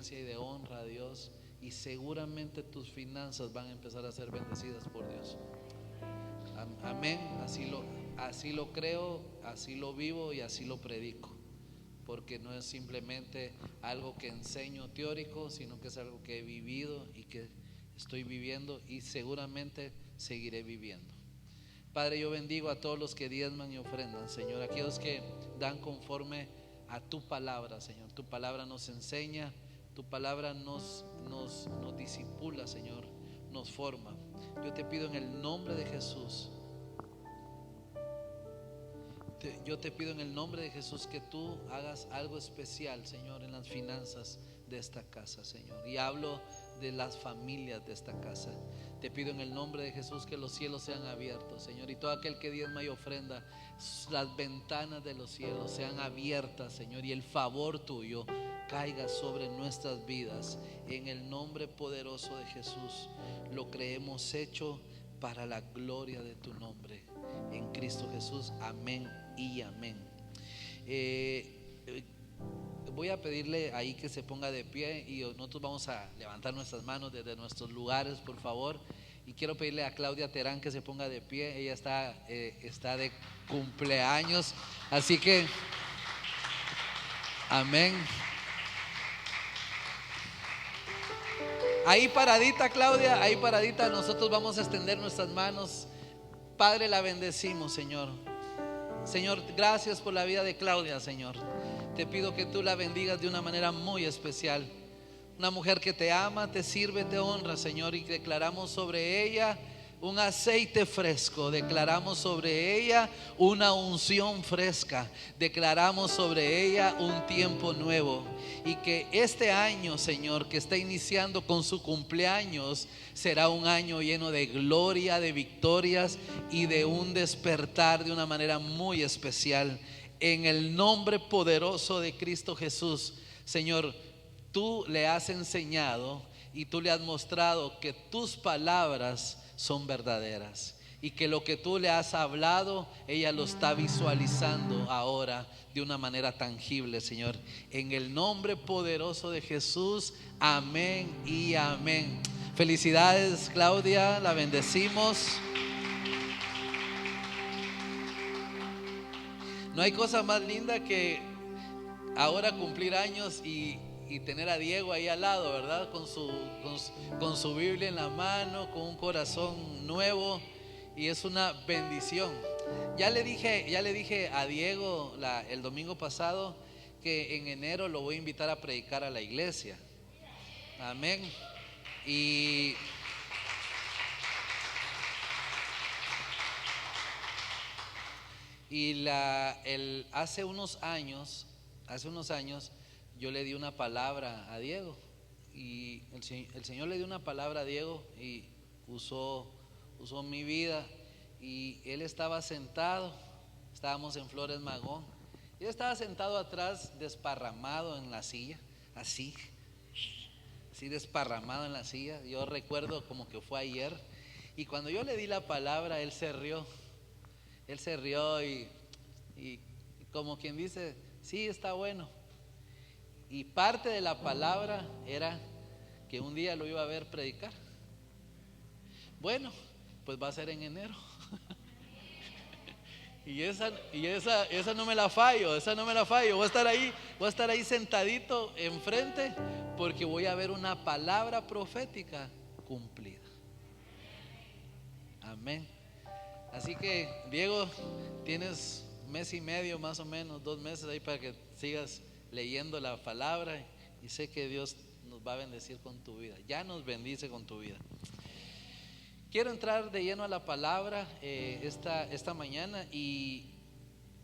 obediencia y de honra a Dios, y seguramente tus finanzas van a empezar a ser bendecidas por Dios. Amén. Así lo creo, así lo vivo y así lo predico, porque no es simplemente algo que enseño teórico, sino que es algo que he vivido y que estoy viviendo y seguramente seguiré viviendo. Padre, yo bendigo a todos los que diezman y ofrendan, Señor, aquellos que dan conforme a tu palabra, Señor. Tu palabra nos enseña, tu palabra nos discipula, Señor, nos forma. Yo te pido en el nombre de Jesús, yo te pido en el nombre de Jesús que tú hagas algo especial, Señor, en las finanzas de esta casa, Señor. Y hablo de las familias de esta casa. Te pido en el nombre de Jesús que los cielos sean abiertos, Señor, y todo aquel que diezma y ofrenda, las ventanas de los cielos sean abiertas, Señor, y el favor tuyo caiga sobre nuestras vidas. En el nombre poderoso de Jesús lo creemos hecho para la gloria de tu nombre, en Cristo Jesús. Amén y amén. Voy a pedirle ahí que se ponga de pie y nosotros vamos a levantar nuestras manos desde nuestros lugares, por favor. Y quiero pedirle a Claudia Terán que se ponga de pie. Ella está de cumpleaños, así que amén. Ahí paradita, Claudia, ahí paradita, nosotros vamos a extender nuestras manos. Padre, la bendecimos, Señor. Señor, gracias por la vida de Claudia, Señor. Te pido que tú la bendigas de una manera muy especial. Una mujer que te ama, te sirve, te honra, Señor. Y declaramos sobre ella un aceite fresco. Declaramos sobre ella una unción fresca. Declaramos sobre ella un tiempo nuevo. Y que este año, Señor, que está iniciando con su cumpleaños, será un año lleno de gloria, de victorias y de un despertar de una manera muy especial. En el nombre poderoso de Cristo Jesús, Señor, tú le has enseñado y tú le has mostrado que tus palabras son verdaderas y que lo que tú le has hablado, ella lo está visualizando ahora de una manera tangible, Señor. En el nombre poderoso de Jesús, amén y amén. Felicidades, Claudia, la bendecimos. No hay cosa más linda que ahora cumplir años y tener a Diego ahí al lado, ¿verdad? Con su Biblia en la mano, con un corazón nuevo, y es una bendición. Ya le dije a Diego el domingo pasado que en enero lo voy a invitar a predicar a la iglesia. Amén. Y hace unos años yo le di una palabra a Diego, y el Señor le dio una palabra a Diego y usó mi vida. Y él estaba sentado, estábamos en Flores Magón, y él estaba sentado atrás, desparramado en la silla, así desparramado en la silla. Yo recuerdo como que fue ayer, y cuando yo le di la palabra, él se rió y como quien dice, sí, está bueno. Y parte de la palabra era que un día lo iba a ver predicar. Bueno, pues va a ser en enero. Y esa no me la fallo, Voy a estar ahí sentadito enfrente, porque voy a ver una palabra profética cumplida. Amén. Así que, Diego, tienes mes y medio, más o menos 2 meses ahí para que sigas leyendo la palabra, y sé que Dios nos va a bendecir con tu vida. Ya nos bendice con tu vida. Quiero entrar de lleno a la palabra esta mañana, y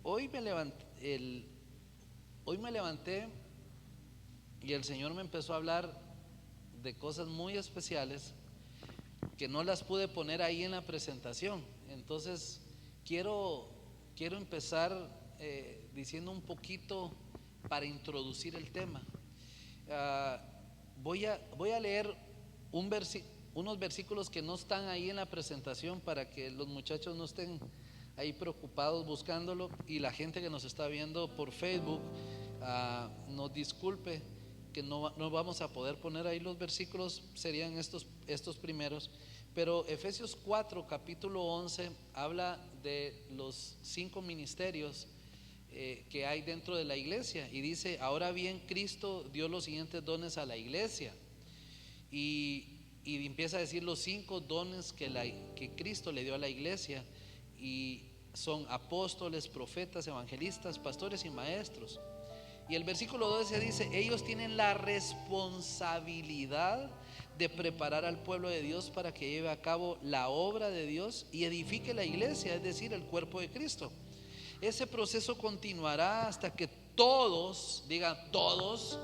hoy me levanté y el Señor me empezó a hablar de cosas muy especiales que no las pude poner ahí en la presentación. Entonces quiero empezar diciendo un poquito para introducir el tema. Voy a leer unos versículos que no están ahí en la presentación, para que los muchachos no estén ahí preocupados buscándolo, y la gente que nos está viendo por Facebook nos disculpe. que no vamos a poder poner ahí los versículos, serían estos primeros, pero Efesios 4, capítulo 11, habla de los 5 ministerios que hay dentro de la iglesia, y dice: ahora bien, Cristo dio los siguientes dones a la iglesia, y empieza a decir los 5 dones que Cristo le dio a la iglesia, y son apóstoles, profetas, evangelistas, pastores y maestros. Y el versículo 12 dice: ellos tienen la responsabilidad de preparar al pueblo de Dios para que lleve a cabo la obra de Dios y edifique la iglesia, es decir, el cuerpo de Cristo. Ese proceso continuará hasta que todos, digan todos,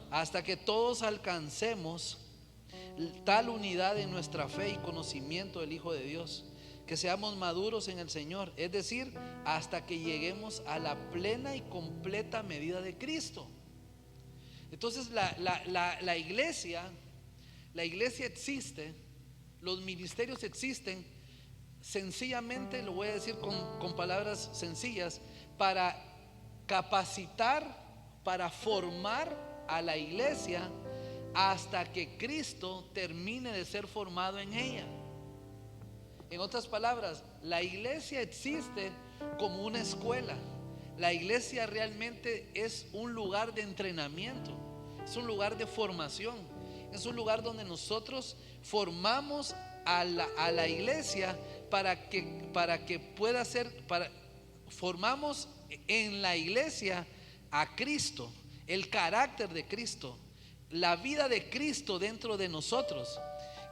hasta que todos alcancemos tal unidad en nuestra fe y conocimiento del Hijo de Dios, que seamos maduros en el Señor, es decir, hasta que lleguemos a la plena y completa medida de Cristo. Entonces la iglesia existe, los ministerios existen, sencillamente, lo voy a decir con palabras sencillas, para capacitar, para formar a la iglesia hasta que Cristo termine de ser formado en ella. En otras palabras, la iglesia existe como una escuela. La iglesia realmente es un lugar de entrenamiento, es un lugar de formación, es un lugar donde nosotros formamos a la iglesia para que pueda ser, formamos en la iglesia a Cristo, el carácter de Cristo, la vida de Cristo dentro de nosotros.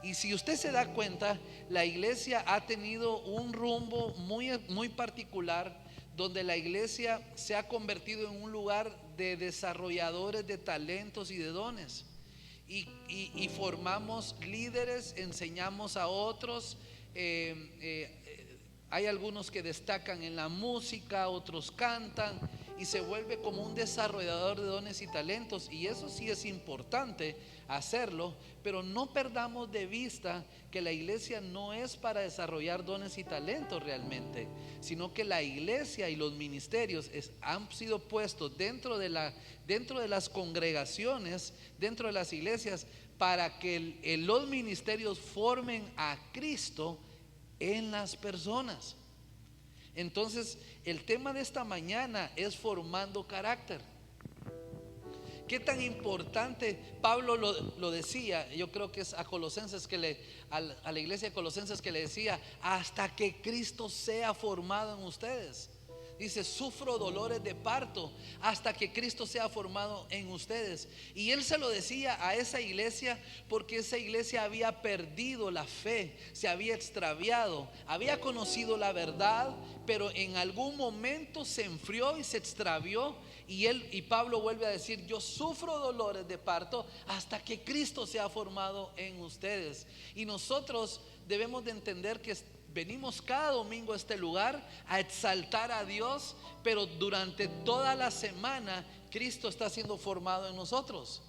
Y si usted se da cuenta, la iglesia ha tenido un rumbo muy particular, donde la iglesia se ha convertido en un lugar de desarrolladores de talentos y de dones. Y formamos líderes, enseñamos a otros. Hay algunos que destacan en la música, otros cantan, y se vuelve como un desarrollador de dones y talentos. Y eso sí es importante hacerlo, pero no perdamos de vista que la iglesia no es para desarrollar dones y talentos realmente, sino que la iglesia y los ministerios han sido puestos dentro de las congregaciones, dentro de las iglesias, para que los ministerios formen a Cristo en las personas. Entonces, el tema de esta mañana es formando carácter. ¿Qué tan importante? Pablo lo decía, yo creo que es a Colosenses, a la iglesia de Colosenses, que le decía: hasta que Cristo sea formado en ustedes. Dice: sufro dolores de parto hasta que Cristo sea formado en ustedes. Y él se lo decía a esa iglesia porque esa iglesia había perdido la fe, se había extraviado, había conocido la verdad, pero en algún momento se enfrió y se extravió. Y Pablo vuelve a decir: yo sufro dolores de parto hasta que Cristo sea formado en ustedes. Y nosotros debemos de entender que venimos cada domingo a este lugar a exaltar a Dios, pero durante toda la semana Cristo está siendo formado en nosotros.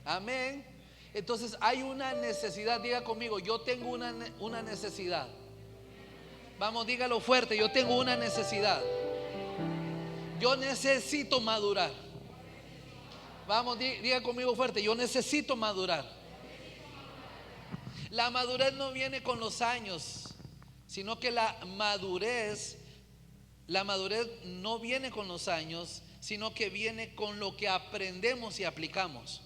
Amén. Entonces hay una necesidad. Diga conmigo: yo tengo una necesidad. Vamos, dígalo fuerte: yo tengo una necesidad. Yo necesito madurar. Vamos, diga conmigo fuerte: yo necesito madurar. La madurez no viene con los años, sino que la madurez no viene con los años, sino que viene con lo que aprendemos y aplicamos.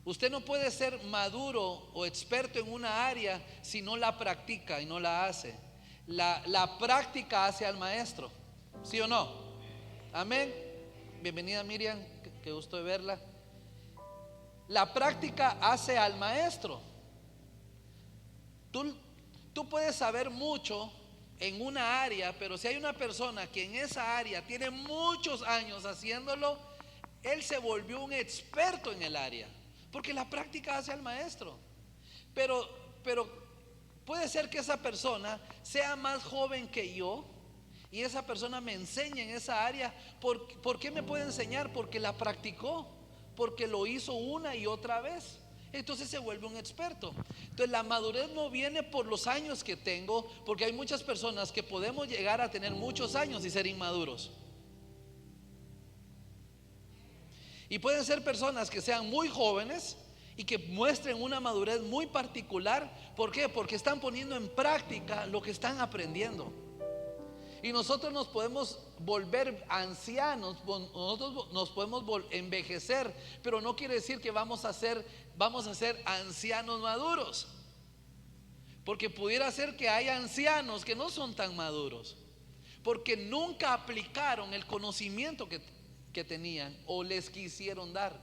Usted no puede ser maduro o experto en una área si no la practica y no la hace. La práctica hace al maestro, ¿sí o no? Amén. Bienvenida, Miriam, qué gusto de verla. La práctica hace al maestro. Tú puedes saber mucho en una área, pero si hay una persona que en esa área tiene muchos años haciéndolo, él se volvió un experto en el área, porque la práctica hace al maestro. Pero puede ser que esa persona sea más joven que yo y esa persona me enseñe en esa área. ¿Por qué me puede enseñar? Porque la practicó, porque lo hizo una y otra vez. Entonces se vuelve un experto. Entonces la madurez no viene por los años que tengo, porque hay muchas personas que podemos llegar a tener muchos años y ser inmaduros. Y pueden ser personas que sean muy jóvenes y que muestren una madurez muy particular. ¿Por qué? Porque están poniendo en práctica lo que están aprendiendo. Y nosotros nos podemos volver ancianos, nosotros nos podemos envejecer, pero no quiere decir que vamos a ser ancianos maduros. Porque pudiera ser que haya ancianos que no son tan maduros, porque nunca aplicaron el conocimiento que tenían o les quisieron dar.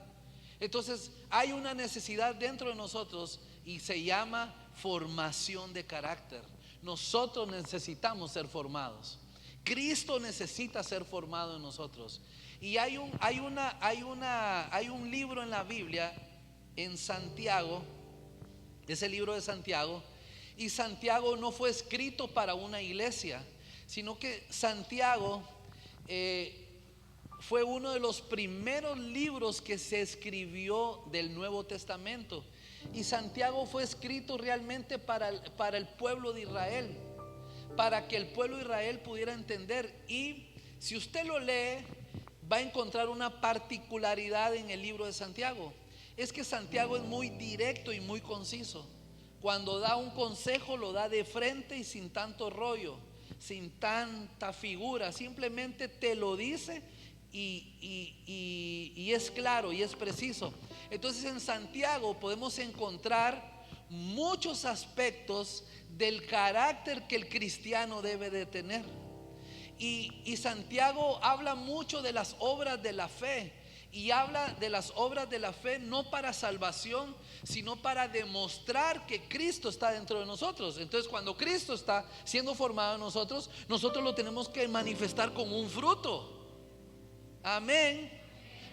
Entonces hay una necesidad dentro de nosotros y se llama formación de carácter. Nosotros necesitamos ser formados. Cristo necesita ser formado en nosotros. Y hay un libro en la Biblia, en Santiago, es el libro de Santiago. Y Santiago no fue escrito para una iglesia, sino que Santiago fue uno de los primeros libros que se escribió del Nuevo Testamento. Y Santiago fue escrito realmente para el pueblo de Israel, para que el pueblo de Israel pudiera entender. Y si usted lo lee, va a encontrar una particularidad en el libro de Santiago. Es que Santiago es muy directo y muy conciso. Cuando da un consejo, lo da de frente y sin tanto rollo, sin tanta figura. Simplemente te lo dice y es claro y es preciso. Entonces en Santiago podemos encontrar muchos aspectos del carácter que el cristiano debe de tener. Y Santiago habla mucho de las obras de la fe. Y habla de las obras de la fe no para salvación, sino para demostrar que Cristo está dentro de nosotros. Entonces cuando Cristo está siendo formado en nosotros, nosotros lo tenemos que manifestar con un fruto. Amén.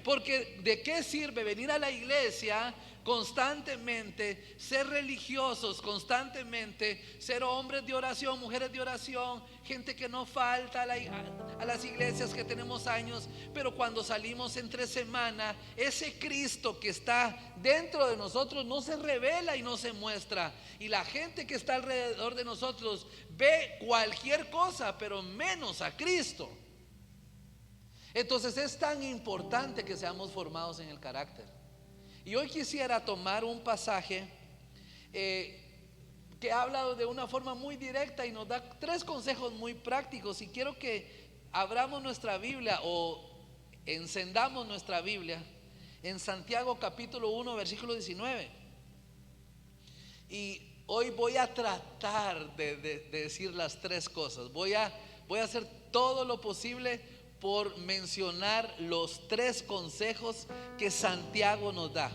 Porque ¿de qué sirve venir a la iglesia constantemente, ser religiosos constantemente, ser hombres de oración, mujeres de oración, gente que no falta a las iglesias que tenemos años, pero cuando salimos entre semana, ese Cristo que está dentro de nosotros no se revela y no se muestra, y la gente que está alrededor de nosotros ve cualquier cosa, pero menos a Cristo? Entonces es tan importante que seamos formados en el carácter. Y hoy quisiera tomar un pasaje que habla de una forma muy directa y nos da 3 consejos muy prácticos. Y quiero que abramos nuestra Biblia o encendamos nuestra Biblia en Santiago capítulo 1 versículo 19. Y hoy voy a tratar de decir las 3 cosas. Voy a hacer todo lo posible por mencionar los 3 consejos que Santiago nos da.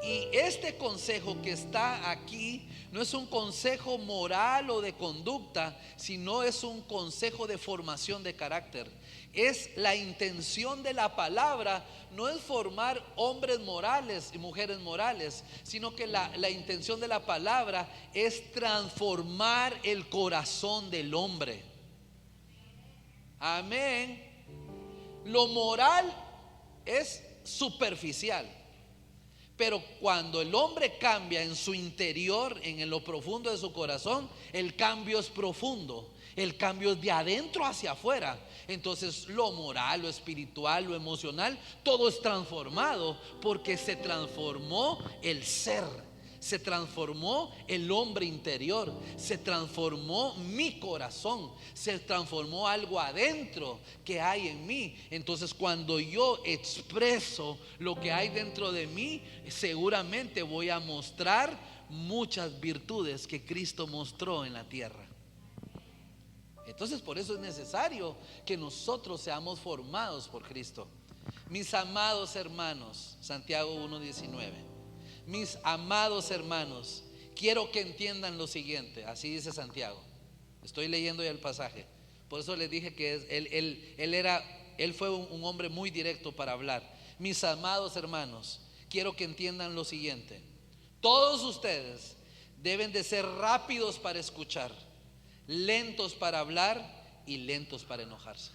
Y este consejo que está aquí no es un consejo moral o de conducta, sino es un consejo de formación de carácter. Es la intención de la palabra, no es formar hombres morales y mujeres morales, sino que la intención de la palabra es transformar el corazón del hombre. Amén. Lo moral es superficial, pero cuando el hombre cambia en su interior, en lo profundo de su corazón, el cambio es profundo, el cambio es de adentro hacia afuera. Entonces lo moral, lo espiritual, lo emocional, todo es transformado, porque se transformó el ser. Se transformó el hombre interior, se transformó mi corazón, se transformó algo adentro que hay en mí. Entonces cuando yo expreso lo que hay dentro de mí, seguramente voy a mostrar muchas virtudes que Cristo mostró en la tierra. Entonces por eso es necesario que nosotros seamos formados por Cristo. Mis amados hermanos, Santiago 1:19. Mis amados hermanos, quiero que entiendan lo siguiente. Así dice Santiago. Estoy leyendo ya el pasaje. Por eso les dije que él fue un hombre muy directo para hablar. Mis amados hermanos, quiero que entiendan lo siguiente. Todos ustedes deben de ser rápidos para escuchar, lentos para hablar y lentos para enojarse.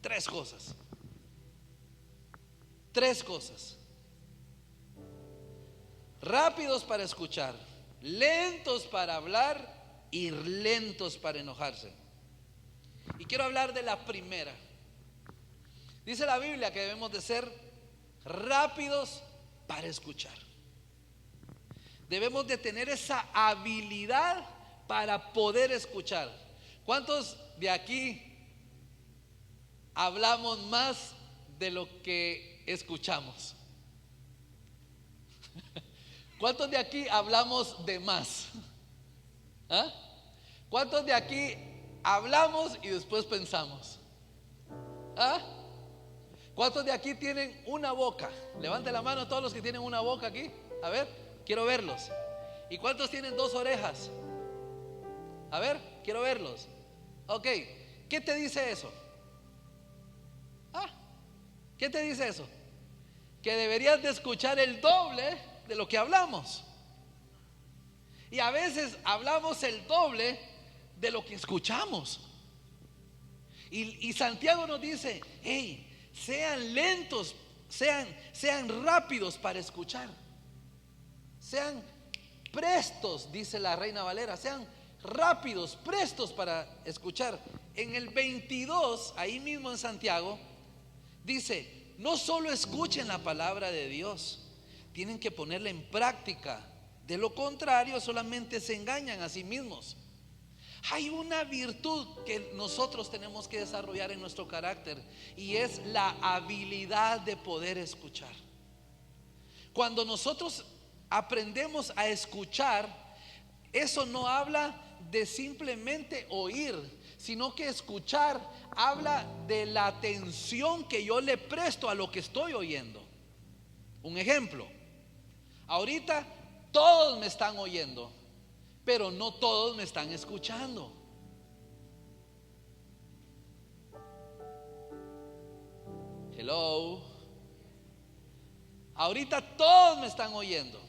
3 cosas. 3 cosas. Rápidos para escuchar, lentos para hablar y lentos para enojarse. Y quiero hablar de la primera. Dice la Biblia que debemos de ser rápidos para escuchar. Debemos de tener esa habilidad para poder escuchar. ¿Cuántos de aquí hablamos más de lo que escuchamos? ¿Cuántos de aquí hablamos de más? ¿Ah? ¿Cuántos de aquí hablamos y después pensamos? ¿Ah? ¿Cuántos de aquí tienen una boca? Levante la mano todos los que tienen una boca aquí. A ver, quiero verlos. ¿Y cuántos tienen dos orejas? A ver, quiero verlos. Ok, ¿qué te dice eso? ¿Qué te dice eso? Que deberías de escuchar el doble de lo que hablamos. Y a veces hablamos el doble de lo que escuchamos. Y Santiago nos dice: hey, sean lentos, sean rápidos para escuchar. Sean prestos, dice la Reina Valera, sean rápidos, prestos para escuchar. En el 22, ahí mismo en Santiago, dice: no solo escuchen la palabra de Dios, tienen que ponerla en práctica. De lo contrario, solamente se engañan a sí mismos. Hay una virtud que nosotros tenemos que desarrollar en nuestro carácter, y es la habilidad de poder escuchar. Cuando nosotros aprendemos a escuchar, eso no habla de simplemente oír, sino que escuchar habla de la atención que yo le presto a lo que estoy oyendo. Un ejemplo: ahorita todos me están oyendo, pero no todos me están escuchando. Hello. Ahorita todos me están oyendo,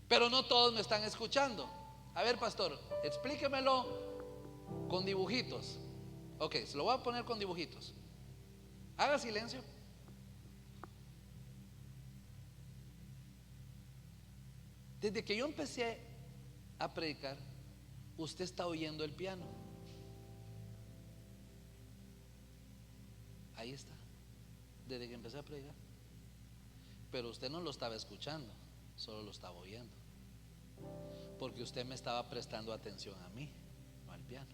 pero no todos me están escuchando. A ver, pastor, explíquemelo con dibujitos. Ok, se lo voy a poner con dibujitos. Haga silencio. Desde que yo empecé a predicar, usted está oyendo el piano. Ahí está, desde que empecé a predicar. Pero usted no lo estaba escuchando, solo lo estaba oyendo, porque usted me estaba prestando atención a mí, no al piano.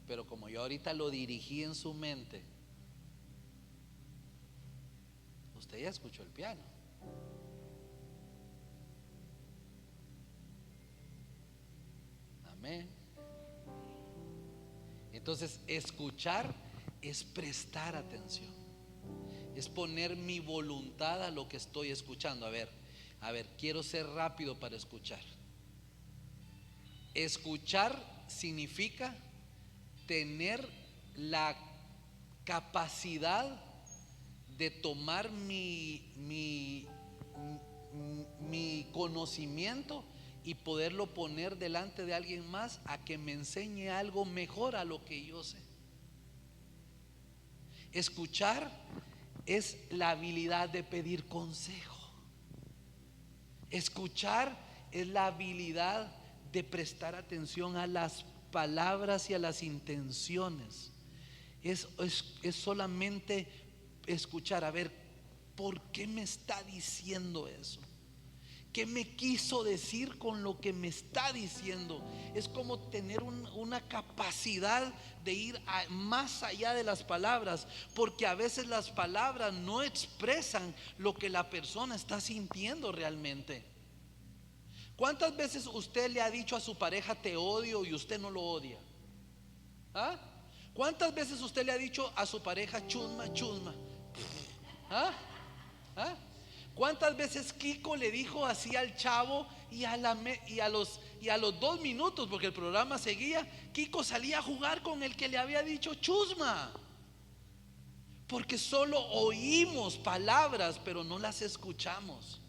Pero como yo ahorita lo dirigí en su mente, usted ya escuchó el piano. Amén. Entonces, escuchar es prestar atención, es poner mi voluntad a lo que estoy escuchando. A ver, quiero ser rápido para escuchar. Escuchar significa tener la capacidad de tomar mi conocimiento y poderlo poner delante de alguien más a que me enseñe algo mejor a lo que yo sé. Escuchar es la habilidad de pedir consejo. Escuchar es la habilidad de prestar atención a las palabras y a las intenciones. Es solamente escuchar. A ver, ¿por qué me está diciendo eso? ¿Qué me quiso decir con lo que me está diciendo? Es como tener una capacidad de ir más allá de las palabras, porque a veces las palabras no expresan lo que la persona está sintiendo realmente. ¿Cuántas veces usted le ha dicho a su pareja te odio y usted no lo odia? ¿Ah? ¿Cuántas veces usted le ha dicho a su pareja chusma, chusma? ¿Ah? ¿Ah? ¿Cuántas veces Kiko le dijo así al chavo y a los 2 minutos, porque el programa seguía, Kiko salía a jugar con el que le había dicho chusma? Porque solo oímos palabras, pero no las escuchamos.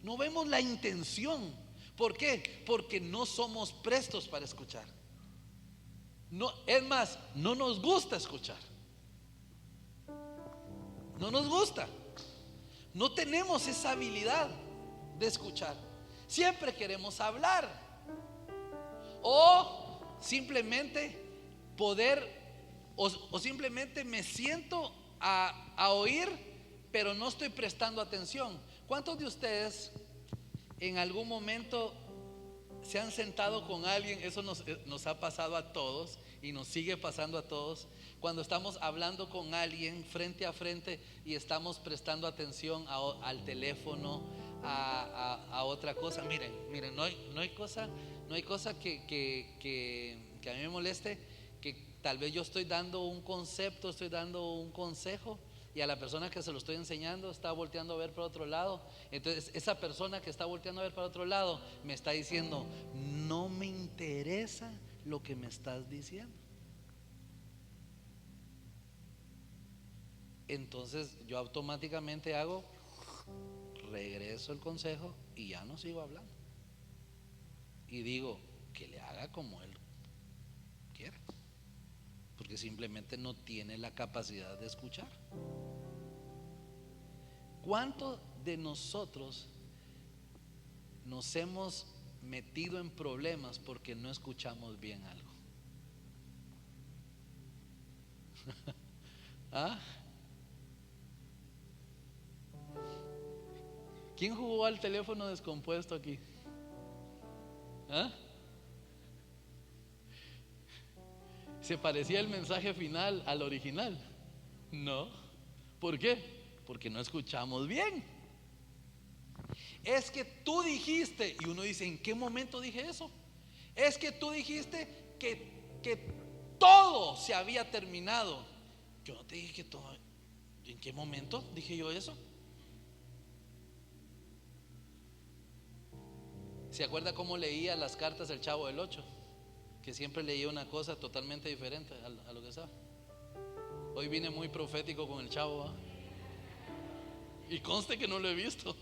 No vemos la intención. ¿Por qué? Porque no somos prestos para escuchar. No, es más, no nos gusta escuchar. No nos gusta. No tenemos esa habilidad de escuchar. Siempre queremos hablar, o simplemente poder, o simplemente me siento a oír, pero no estoy prestando atención. ¿Cuántos de ustedes en algún momento se han sentado con alguien? Eso nos ha pasado a todos y nos sigue pasando a todos. Cuando estamos hablando con alguien frente a frente y estamos prestando atención al teléfono, a otra cosa. Miren, no hay cosa que a mí me moleste, que tal vez yo estoy dando un concepto, estoy dando un consejo, y a la persona que se lo estoy enseñando está volteando a ver para otro lado. Entonces esa persona que está volteando a ver para otro lado me está diciendo: no me interesa lo que me estás diciendo. Entonces yo automáticamente regreso el consejo y ya no sigo hablando, y digo que le haga como él quiera, porque simplemente no tiene la capacidad de escuchar. ¿Cuántos de nosotros nos hemos metido en problemas porque no escuchamos bien algo? ¿Ah? ¿Quién jugó al teléfono descompuesto aquí? ¿Ah? ¿Se parecía el mensaje final al original? No. ¿Por qué? Porque no escuchamos bien. Es que tú dijiste, y uno dice: ¿en qué momento dije eso? Es que tú dijiste que todo se había terminado. Yo no te dije que todo. ¿En qué momento dije yo eso? ¿Se acuerda cómo leía las cartas del Chavo del Ocho? Que siempre leía una cosa totalmente diferente a lo que sabe. Hoy vine muy profético con el Chavo, ¿eh? Y conste que no lo he visto.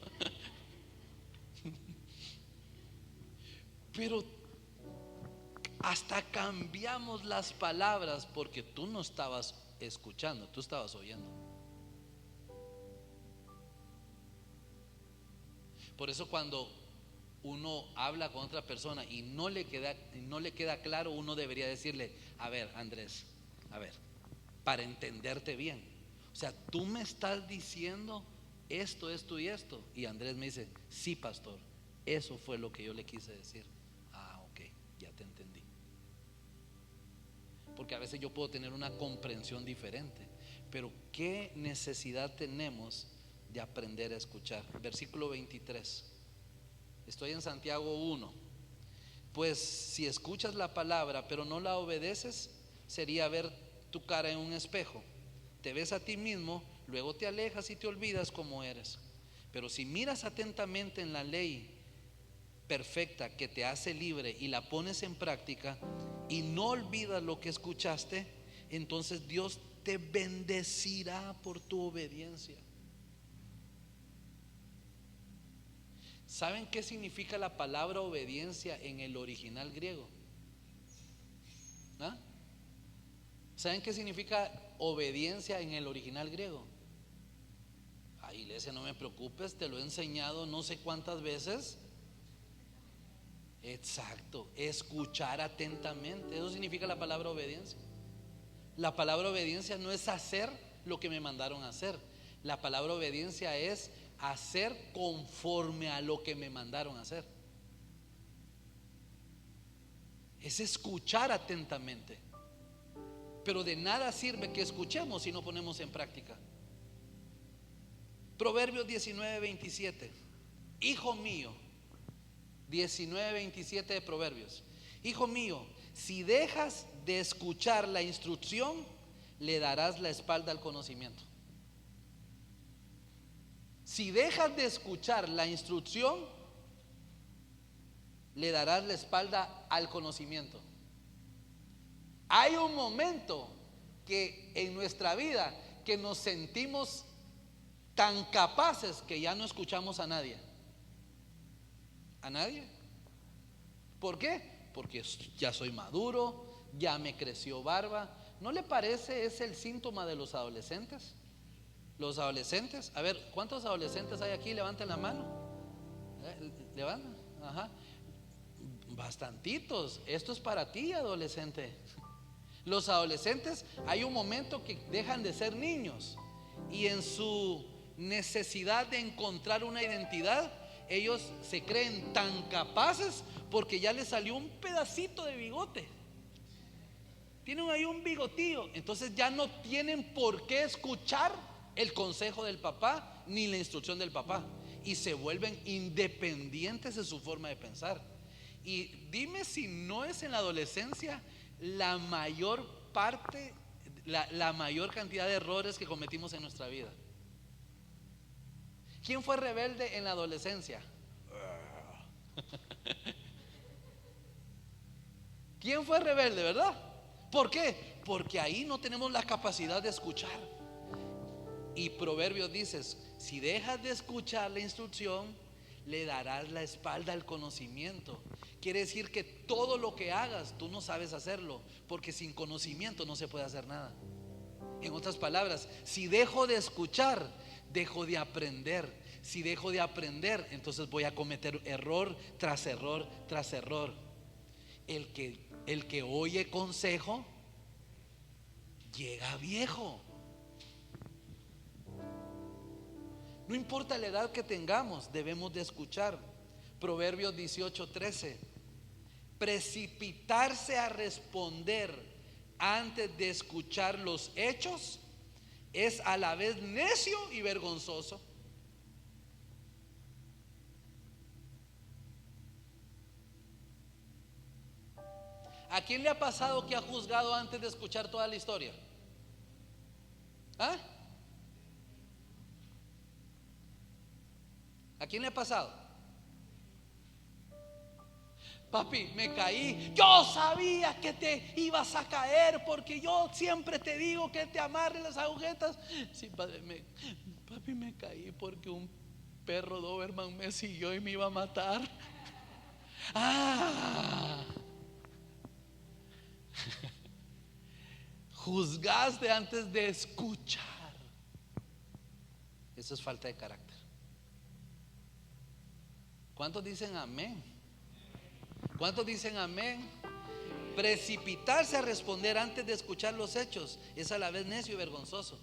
Pero hasta cambiamos las palabras porque tú no estabas escuchando, tú estabas oyendo. Por eso cuando uno habla con otra persona y no le queda claro, uno debería decirle: a ver, Andrés, a ver, para entenderte bien, o sea, tú me estás diciendo esto, esto y esto. Y Andrés me dice: sí, pastor, eso fue lo que yo le quise decir. Ah, ok, ya te entendí. Porque a veces yo puedo tener una comprensión diferente, pero ¿qué necesidad tenemos de aprender a escuchar? Versículo 23. Estoy en Santiago 1. Pues si escuchas la palabra pero no la obedeces, sería ver tu cara en un espejo. Te ves a ti mismo, luego te alejas y te olvidas cómo eres. Pero si miras atentamente en la ley perfecta que te hace libre y la pones en práctica y no olvidas lo que escuchaste, entonces Dios te bendecirá por tu obediencia. ¿Saben qué significa la palabra obediencia en el original griego? ¿Ah? ¿Saben qué significa obediencia en el original griego? Ay, iglesia, no me preocupes, te lo he enseñado no sé cuántas veces. Exacto, escuchar atentamente. Eso significa la palabra obediencia. La palabra obediencia no es hacer lo que me mandaron a hacer. La palabra obediencia es hacer conforme a lo que me mandaron a hacer. Es escuchar atentamente. Pero de nada sirve que escuchemos si no ponemos en práctica. Proverbios 19:27. Hijo mío, 19:27 de Proverbios. Hijo mío, si dejas de escuchar la instrucción, le darás la espalda al conocimiento. Si dejas de escuchar la instrucción, le darás la espalda al conocimiento. Hay un momento que en nuestra vida que nos sentimos tan capaces que ya no escuchamos a nadie. ¿A nadie? ¿Por qué? Porque ya soy maduro, ya me creció barba. ¿No le parece es el síntoma de los adolescentes? Los adolescentes, a ver, ¿cuántos adolescentes hay aquí? Levanten la mano. Levanten, ajá. Bastantitos. Esto es para ti, adolescente. Los adolescentes, hay un momento que dejan de ser niños y en su necesidad de encontrar una identidad, ellos se creen tan capaces porque ya les salió un pedacito de bigote. Tienen ahí un bigotillo, entonces ya no tienen por qué escuchar el consejo del papá ni la instrucción del papá, y se vuelven independientes de su forma de pensar. Y dime si no es en la adolescencia la mayor parte, la mayor cantidad de errores que cometimos en nuestra vida. ¿Quién fue rebelde en la adolescencia? ¿Quién fue rebelde, verdad? ¿Por qué? Porque ahí no tenemos la capacidad de escuchar. Y Proverbios dice: si dejas de escuchar la instrucción, le darás la espalda al conocimiento. Quiere decir que todo lo que hagas, tú no sabes hacerlo, porque sin conocimiento no se puede hacer nada. En otras palabras, si dejo de escuchar, dejo de aprender. Si dejo de aprender, entonces voy a cometer error tras error tras error. El que oye consejo llega viejo. No importa la edad que tengamos, debemos de escuchar. Proverbios 18:13: precipitarse a responder antes de escuchar los hechos es a la vez necio y vergonzoso. ¿A quién le ha pasado que ha juzgado antes de escuchar toda la historia? ¿Ah? ¿A quién le ha pasado? Papi, me caí. Yo sabía que te ibas a caer, porque yo siempre te digo que te amarres las agujetas. Sí, padre, papi, me caí porque un perro Doberman me siguió y me iba a matar. Ah. Juzgaste antes de escuchar. Eso es falta de carácter. ¿Cuántos dicen amén? ¿Cuántos dicen amén? Precipitarse a responder antes de escuchar los hechos es a la vez necio y vergonzoso.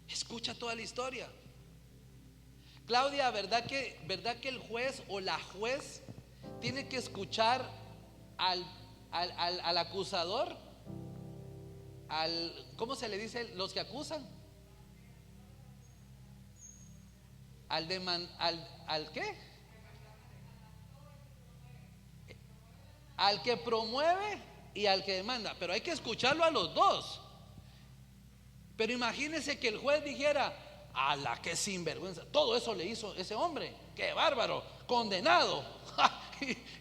Escucha toda la historia. Claudia, ¿verdad que el juez o la juez tiene que escuchar al acusador? ¿Cómo se le dice los que acusan? ¿Al qué? Al que promueve y al que demanda. Pero hay que escucharlo a los dos. Pero imagínense que el juez dijera: a la que sinvergüenza, todo eso le hizo ese hombre, qué bárbaro, condenado.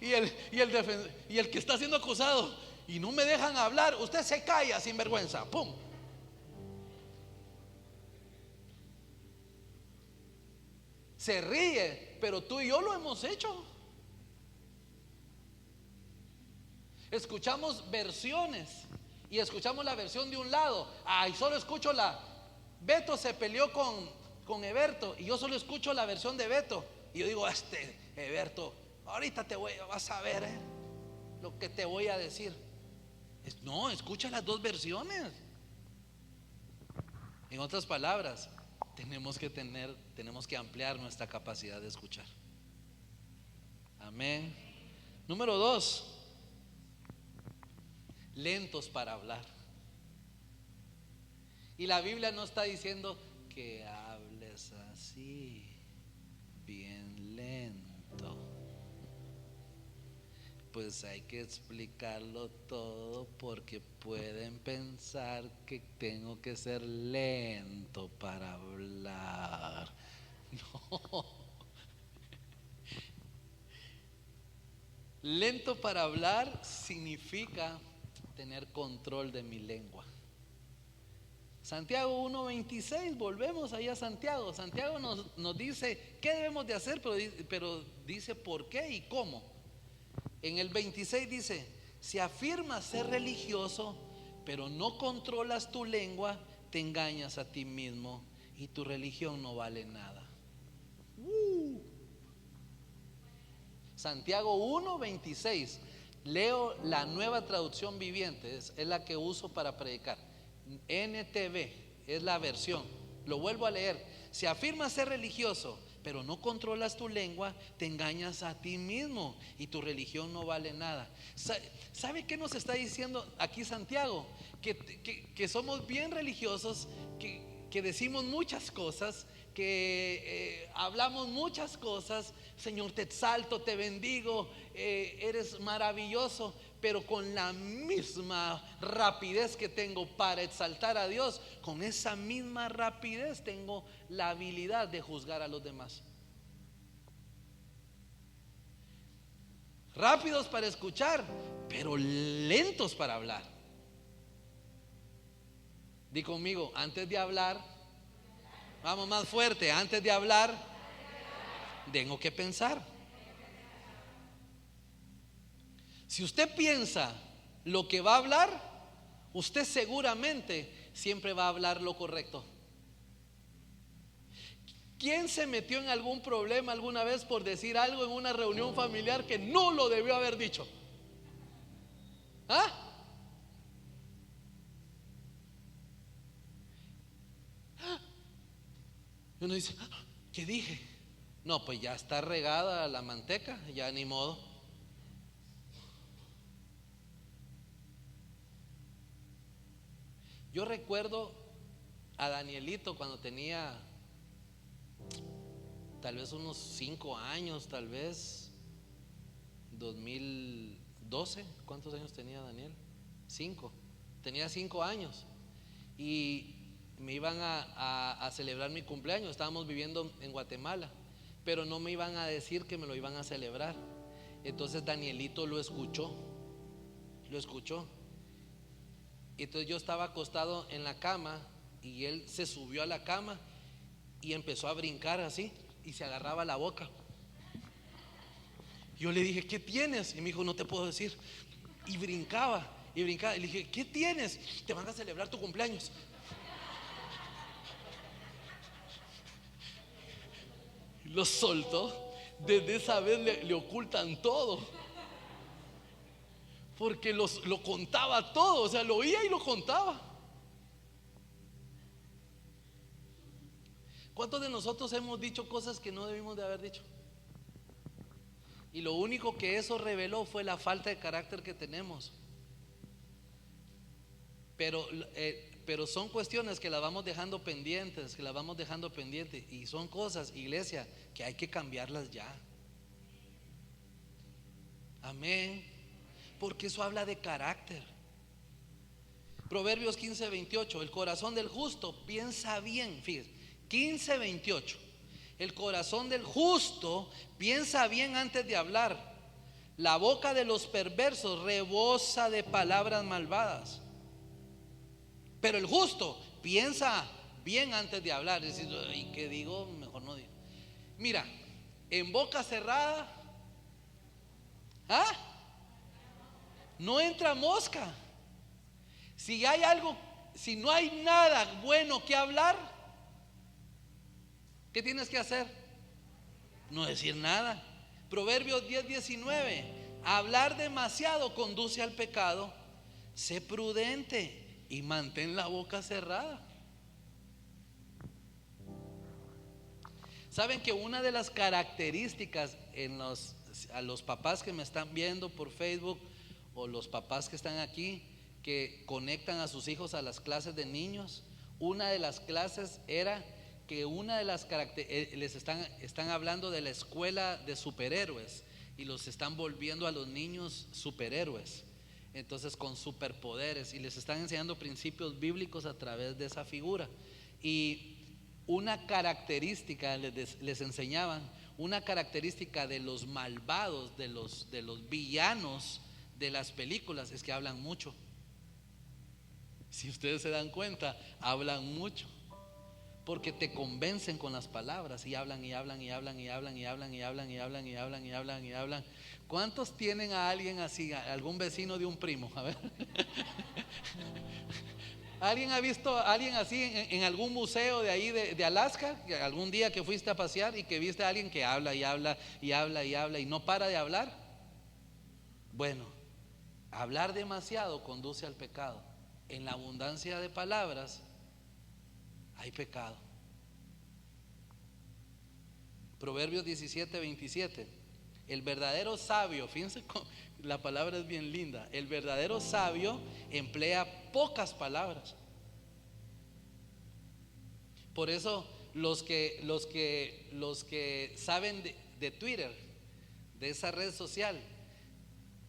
y el que está siendo acusado, y no me dejan hablar, usted se calla, sinvergüenza, pum. Se ríe, pero tú y yo lo hemos hecho. Escuchamos versiones y escuchamos la versión de un lado. Ay, solo escucho Beto se peleó con Eberto, y yo solo escucho la versión de Beto. Y yo digo: Eberto, ahorita vas a ver lo que te voy a decir. No, escucha las dos versiones. En otras palabras, tenemos que ampliar nuestra capacidad de escuchar. Amén. Número 2: lentos para hablar. Y la Biblia no está diciendo que hables así, bien lento. Pues hay que explicarlo todo, porque pueden pensar que tengo que ser lento para hablar. No. Lento para hablar significa tener control de mi lengua. Santiago 1:26, volvemos ahí a Santiago. Santiago nos dice qué debemos de hacer, pero dice por qué y cómo. En el 26 dice: si afirmas ser religioso, pero no controlas tu lengua, te engañas a ti mismo y tu religión no vale nada. Santiago 1:26. Leo la Nueva Traducción Viviente, es la que uso para predicar. NTV es la versión. Lo vuelvo a leer. Si afirmas ser religioso, pero no controlas tu lengua, te engañas a ti mismo y tu religión no vale nada. ¿Sabe qué nos está diciendo aquí Santiago? Que somos bien religiosos, que decimos muchas cosas, que hablamos muchas cosas. Señor, te exalto, te bendigo, eres maravilloso, pero con la misma rapidez que tengo para exaltar a Dios, con esa misma rapidez tengo la habilidad de juzgar a los demás. Rápidos para escuchar, pero lentos para hablar. Di conmigo, antes de hablar, vamos más fuerte, antes de hablar, tengo que pensar. Si usted piensa lo que va a hablar, usted seguramente siempre va a hablar lo correcto. ¿Quién se metió en algún problema alguna vez por decir algo en una reunión familiar que no lo debió haber dicho? ¿Ah? Y uno dice, ¿qué dije? No, pues ya está regada la manteca, ya ni modo. Yo recuerdo a Danielito cuando tenía tal vez unos 5 años, tal vez 2012. ¿Cuántos años tenía Daniel? 5. Tenía 5 años y me iban a celebrar mi cumpleaños. Estábamos viviendo en Guatemala, pero no me iban a decir que me lo iban a celebrar. Entonces Danielito lo escuchó. Entonces yo estaba acostado en la cama y él se subió a la cama y empezó a brincar así y se agarraba la boca. Yo le dije, ¿qué tienes? Y me dijo, no te puedo decir. Y brincaba. Y le dije, ¿qué tienes? Te van a celebrar tu cumpleaños. Y lo soltó. Desde esa vez le ocultan todo, porque lo contaba todo. O sea, lo oía y lo contaba. ¿Cuántos de nosotros hemos dicho cosas que no debimos de haber dicho? Y lo único que eso reveló fue la falta de carácter que tenemos. Pero son cuestiones que las vamos dejando pendientes, y son cosas, iglesia, que hay que cambiarlas ya. Amén. Porque eso habla de carácter. Proverbios 15:28, el corazón del justo piensa bien. Fíjense, 15:28, el corazón del justo piensa bien antes de hablar. La boca de los perversos rebosa de palabras malvadas. Pero el justo piensa bien antes de hablar. Es decir, ¿y qué digo? Mejor no digo. Mira, en boca cerrada, ¿ah? No entra mosca. Si hay algo, si no hay nada bueno que hablar, ¿qué tienes que hacer? No decir nada. Proverbios 10:19, hablar demasiado conduce al pecado. Sé prudente y mantén la boca cerrada. Saben que una de las características a los papás que me están viendo por Facebook, o los papás que están aquí, que conectan a sus hijos a las clases de niños, una de las clases era que una de las características, están hablando de la escuela de superhéroes y los están volviendo a los niños superhéroes. Entonces, con superpoderes, y les están enseñando principios bíblicos a través de esa figura. Y una característica, les enseñaban, una característica de los malvados, de los villanos de las películas, es que hablan mucho. Si ustedes se dan cuenta, hablan mucho, porque te convencen con las palabras, y hablan y hablan y hablan y hablan y hablan y hablan y hablan y hablan y hablan y hablan. ¿Cuántos tienen a alguien así, a algún vecino de un primo? A ver. ¿Alguien ha visto a alguien así en algún museo de ahí de Alaska? ¿Algún día que fuiste a pasear y que viste a alguien que habla y habla y habla y habla y no para de hablar? Bueno, hablar demasiado conduce al pecado. En la abundancia de palabras hay pecado. Proverbios 17:27. El verdadero sabio, fíjense, la palabra es bien linda. El verdadero sabio emplea pocas palabras. Por eso los que saben de Twitter, de esa red social,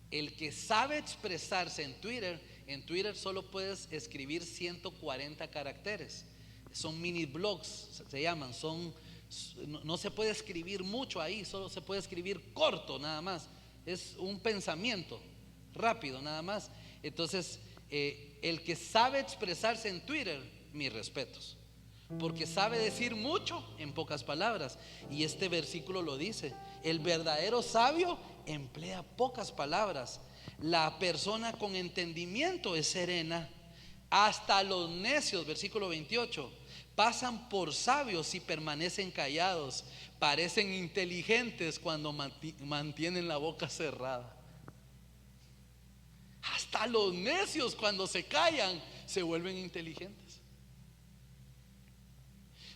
el que sabe expresarse en Twitter solo puedes escribir 140 caracteres. Son mini blogs, se llaman, no se puede escribir mucho ahí, solo se puede escribir corto nada más. Es un pensamiento rápido nada más. Entonces, el que sabe expresarse en Twitter, mis respetos, porque sabe decir mucho en pocas palabras. Y este versículo lo dice: el verdadero sabio emplea pocas palabras. La persona con entendimiento es serena. Hasta los necios, versículo 28, pasan por sabios y permanecen callados. Parecen inteligentes cuando mantienen la boca cerrada. Hasta los necios, cuando se callan, se vuelven inteligentes.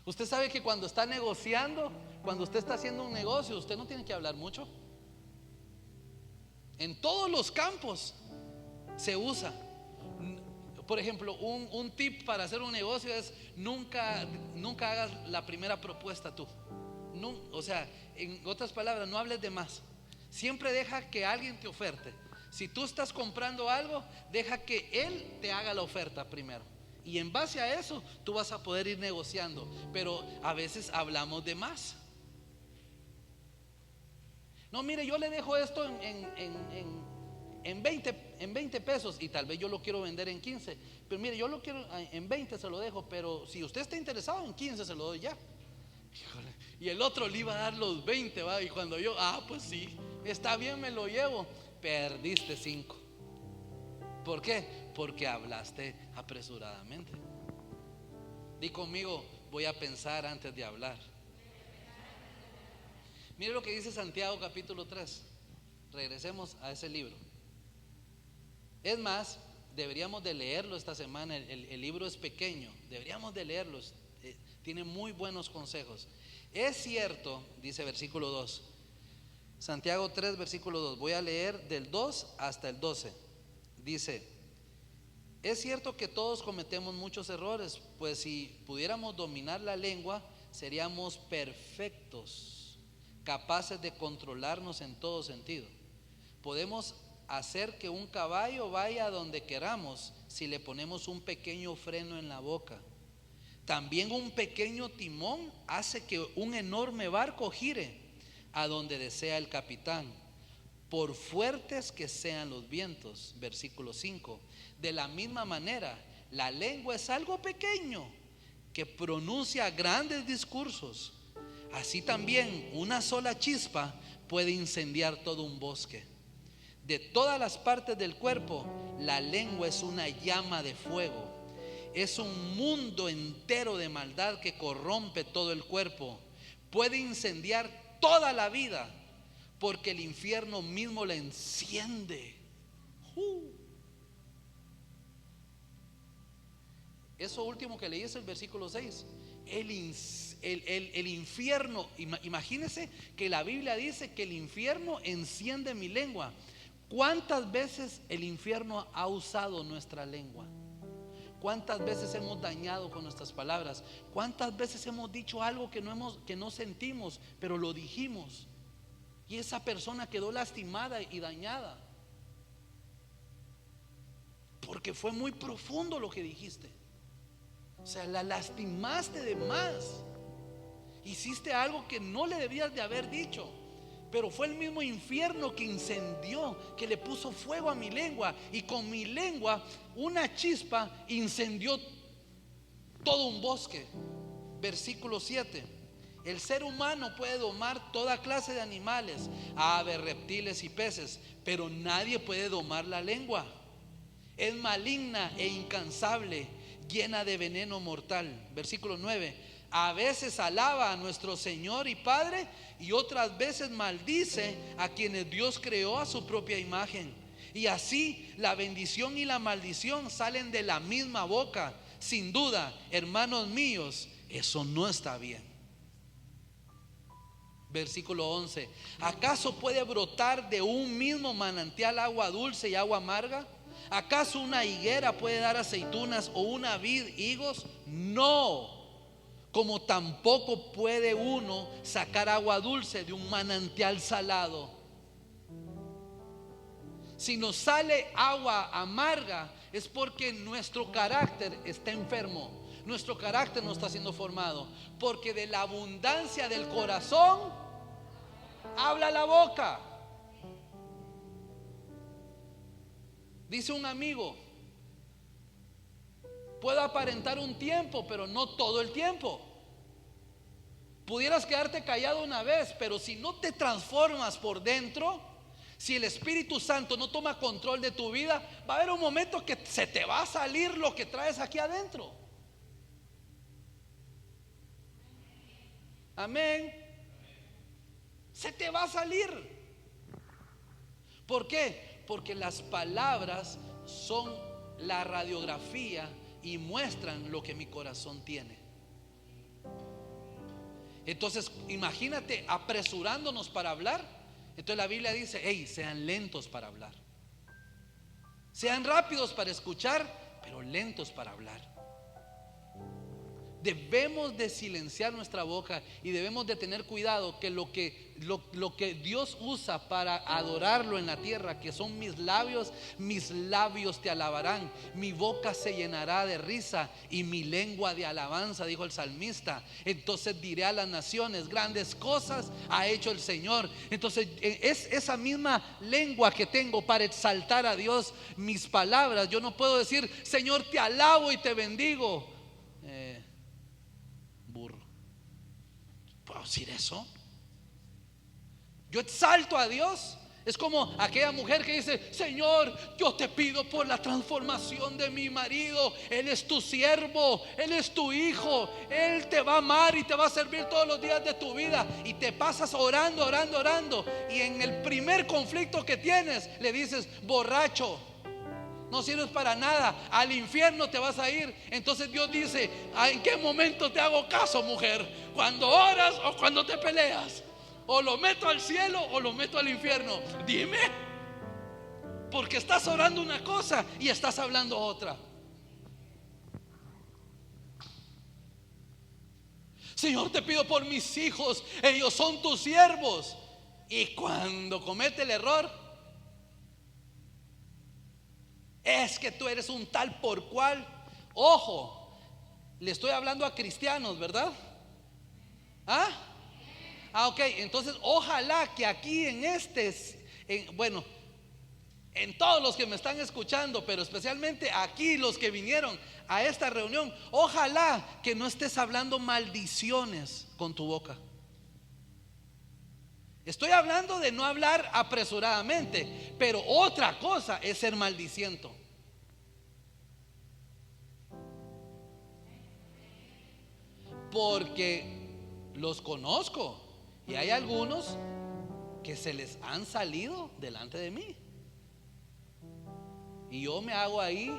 Usted sabe que cuando está negociando, cuando usted está haciendo un negocio, usted no tiene que hablar mucho. En todos los campos se usa. Por ejemplo, un tip para hacer un negocio es: nunca hagas la primera propuesta tú. O sea, en otras palabras, no hables de más. Siempre deja que alguien te oferte. Si tú estás comprando algo, deja que él te haga la oferta primero. Y en base a eso, tú vas a poder ir negociando. Pero a veces hablamos de más. No, mire, yo le dejo esto en 20 pesos y tal vez yo lo quiero vender en 15. Pero mire, yo lo quiero en 20, se lo dejo. Pero si usted está interesado en 15, se lo doy ya. Y el otro le iba a dar los 20, ¿va? Y cuando yo, pues sí, está bien, me lo llevo. Perdiste 5. ¿Por qué? Porque hablaste apresuradamente. Di conmigo: voy a pensar antes de hablar. Mire lo que dice Santiago capítulo 3. Regresemos a ese libro. Es más, deberíamos de leerlo esta semana. El libro es pequeño, deberíamos de leerlo. Tiene muy buenos consejos. Es cierto, dice versículo 2, Santiago 3 versículo 2. Voy a leer del 2 hasta el 12. Dice: es cierto que todos cometemos muchos errores, pues si pudiéramos dominar la lengua, seríamos perfectos, capaces de controlarnos en todo sentido. Podemos hacer que un caballo vaya a donde queramos si le ponemos un pequeño freno en la boca. También un pequeño timón hace que un enorme barco gire a donde desea el capitán, por fuertes que sean los vientos. Versículo 5. De la misma manera, la lengua es algo pequeño que pronuncia grandes discursos. Así también una sola chispa puede incendiar todo un bosque. De todas las partes del cuerpo, la lengua es una llama de fuego. Es un mundo entero de maldad que corrompe todo el cuerpo. Puede incendiar toda la vida, porque el infierno mismo la enciende. Eso último que leí es el versículo 6. El infierno, imagínense que la Biblia dice que el infierno enciende mi lengua. ¿Cuántas veces el infierno ha usado nuestra lengua? ¿Cuántas veces hemos dañado con nuestras palabras? ¿Cuántas veces hemos dicho algo que no sentimos, pero lo dijimos? Y esa persona quedó lastimada y dañada, porque fue muy profundo lo que dijiste. O sea, la lastimaste de más. Hiciste algo que no le debías de haber dicho. Pero fue el mismo infierno que incendió, que le puso fuego a mi lengua. Y con mi lengua, una chispa incendió todo un bosque. Versículo 7. El ser humano puede domar toda clase de animales, aves, reptiles y peces, pero nadie puede domar la lengua. Es maligna e incansable, llena de veneno mortal. Versículo 9. A veces alaba a nuestro Señor y Padre, y otras veces maldice a quienes Dios creó a su propia imagen. Y así la bendición y la maldición salen de la misma boca. Sin duda, hermanos míos, eso no está bien. Versículo 11. ¿Acaso puede brotar de un mismo manantial agua dulce y agua amarga? ¿Acaso una higuera puede dar aceitunas o una vid higos? No, como tampoco puede uno sacar agua dulce de un manantial salado. Si nos sale agua amarga es porque nuestro carácter está enfermo, nuestro carácter no está siendo formado, porque de la abundancia del corazón habla la boca. Dice un amigo: puedo aparentar un tiempo, pero no todo el tiempo. Pudieras quedarte callado una vez, pero si no te transformas por dentro, si el Espíritu Santo no toma control de tu vida, va a haber un momento que se te va a salir lo que traes aquí adentro. Amén. Se te va a salir. ¿Por qué? Porque las palabras son la radiografía y muestran lo que mi corazón tiene. Entonces, imagínate apresurándonos para hablar. Entonces la Biblia dice: hey, sean lentos para hablar, sean rápidos para escuchar, pero lentos para hablar. Debemos de silenciar nuestra boca y debemos de tener cuidado que lo que Dios usa para adorarlo en la tierra, que son mis labios te alabarán, mi boca se llenará de risa y mi lengua de alabanza, dijo el salmista. Entonces diré a las naciones: grandes cosas ha hecho el Señor. Entonces es esa misma lengua que tengo para exaltar a Dios. Mis palabras, yo no puedo decir: Señor, te alabo y te bendigo. Burro. ¿Puedo decir eso? Yo exalto a Dios. Es como aquella mujer que dice: Señor, yo te pido por la transformación de mi marido. Él es tu siervo, él es tu hijo, él te va a amar y te va a servir todos los días de tu vida. Y te pasas orando, orando, orando, y en el primer conflicto que tienes le dices: borracho, no sirves para nada, al infierno te vas a ir. Entonces Dios dice: ¿en qué momento te hago caso, mujer? ¿Cuando oras o cuando te peleas? ¿O lo meto al cielo o lo meto al infierno? Dime, porque estás orando una cosa y estás hablando otra. Señor, te pido por mis hijos, ellos son tus siervos. Y cuando comete el error: es que tú eres un tal por cual. Ojo, le estoy hablando a cristianos, ¿verdad? Ok, entonces ojalá que aquí en en todos los que me están escuchando, pero especialmente aquí los que vinieron a esta reunión, ojalá que no estés hablando maldiciones con tu boca. Estoy hablando de no hablar apresuradamente, pero otra cosa es ser maldiciento. Porque los conozco y hay algunos que se les han salido delante de mí. Y yo me hago ahí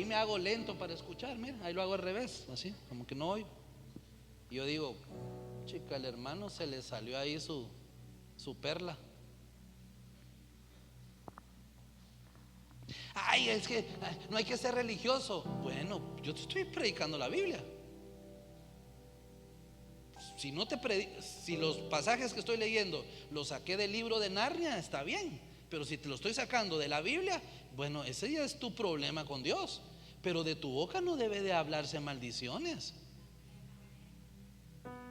me hago lento para escuchar. Mira, ahí lo hago al revés, así, como que no oigo. Y yo digo: chica, el hermano se le salió ahí su perla. Ay, es que no hay que ser religioso. Bueno, yo te estoy predicando la Biblia. Si los pasajes que estoy leyendo los saqué del libro de Narnia, está bien. Pero si te lo estoy sacando de la Biblia, bueno, ese ya es tu problema con Dios. Pero de tu boca no debe de hablarse maldiciones.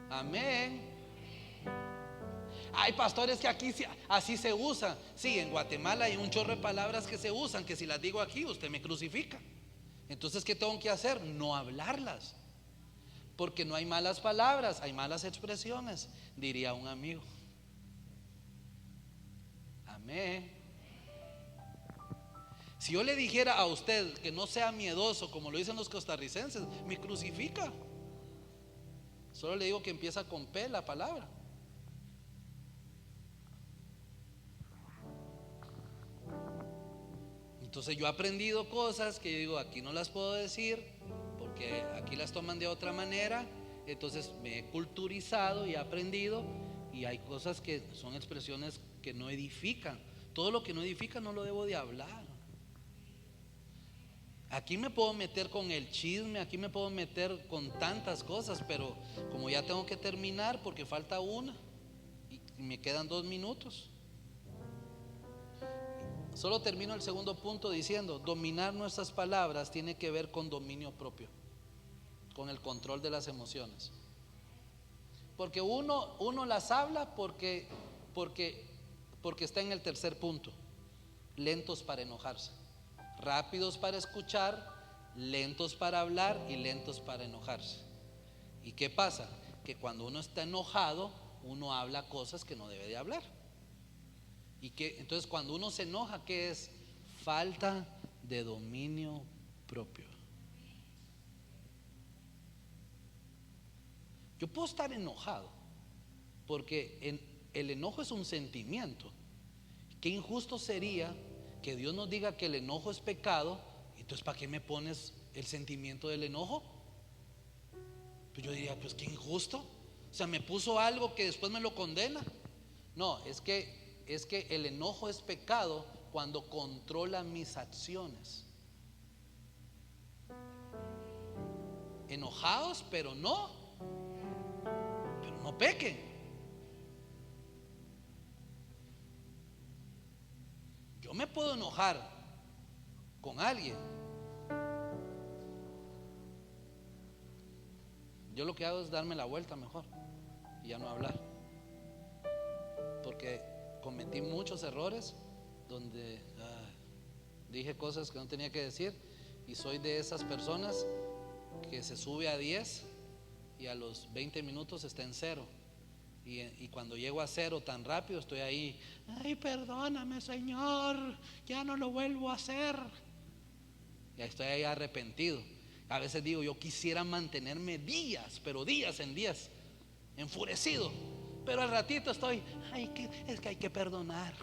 Amén. Hay pastores que aquí así se usa. Sí, en Guatemala hay un chorro de palabras que se usan, que si las digo aquí usted me crucifica. Entonces, ¿qué tengo que hacer? No hablarlas. Porque no hay malas palabras, hay malas expresiones, diría un amigo. Amén. Si yo le dijera a usted que no sea miedoso, como lo dicen los costarricenses, me crucifica. Solo le digo que empieza con P la palabra. Entonces yo he aprendido cosas que yo digo: aquí no las puedo decir porque aquí las toman de otra manera. Entonces me he culturizado y he aprendido, y hay cosas que son expresiones que no edifican. Todo lo que no edifica no lo debo de hablar. Aquí me puedo meter con el chisme, aquí me puedo meter con tantas cosas, pero como ya tengo que terminar porque falta una y me quedan 2 minutos, solo termino el segundo punto diciendo: dominar nuestras palabras tiene que ver con dominio propio, con el control de las emociones. Porque uno las habla porque está en el tercer punto: lentos para enojarse, rápidos para escuchar, lentos para hablar y lentos para enojarse. ¿Y qué pasa? Que cuando uno está enojado, uno habla cosas que no debe de hablar. Entonces cuando uno se enoja, ¿qué es? Falta de dominio propio. Yo puedo estar enojado porque el enojo es un sentimiento. Qué injusto sería que Dios nos diga que el enojo es pecado. Entonces, ¿para qué me pones el sentimiento del enojo? Pues yo diría, pues qué injusto. O sea, me puso algo que después me lo condena. No, es que el enojo es pecado cuando controla mis acciones. Enojados, pero no pequen. Yo me puedo enojar con alguien. Yo lo que hago es darme la vuelta mejor y ya no hablar, porque cometí muchos errores donde dije cosas que no tenía que decir, y soy de esas personas que se sube a 10 y a los 20 minutos está en 0. Y cuando llego a 0 tan rápido, estoy ahí: ay, perdóname, Señor, ya no lo vuelvo a hacer. Y estoy ahí arrepentido. A veces digo, yo quisiera mantenerme días, pero días en días, enfurecido. Pero al ratito estoy: es que hay que perdonar,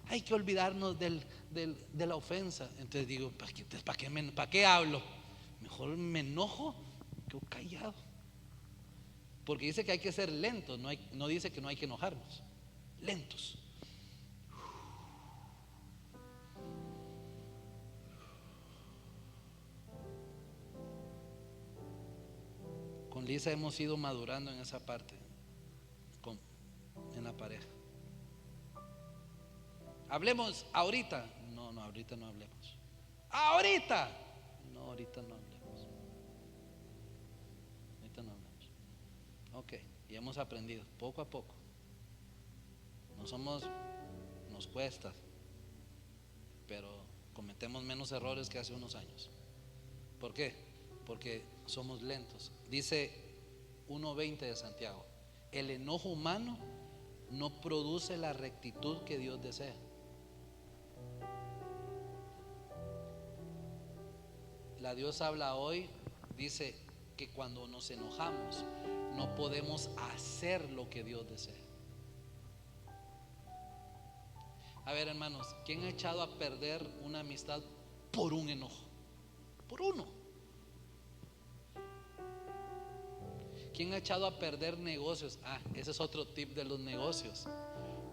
hay que olvidarnos de la ofensa. Entonces digo, ¿para qué hablo? Mejor me enojo que callado. Porque dice que hay que ser lentos, no dice que no hay que enojarnos. Lentos. Con Lisa hemos ido madurando en esa parte, en la pareja. Hablemos ahorita. No, ahorita no hablemos. Ahorita. No, ahorita no hablemos. Ahorita no hablemos. Ok, y hemos aprendido poco a poco. Nos cuesta, pero cometemos menos errores que hace unos años. ¿Por qué? Porque somos lentos. Dice 1:20 de Santiago: el enojo humano no produce la rectitud que Dios desea. La Dios habla hoy, dice que cuando nos enojamos no podemos hacer lo que Dios desea. A ver, hermanos, ¿quién ha echado a perder una amistad por un enojo? Por uno. ¿Quién ha echado a perder negocios? Ese es otro tip de los negocios.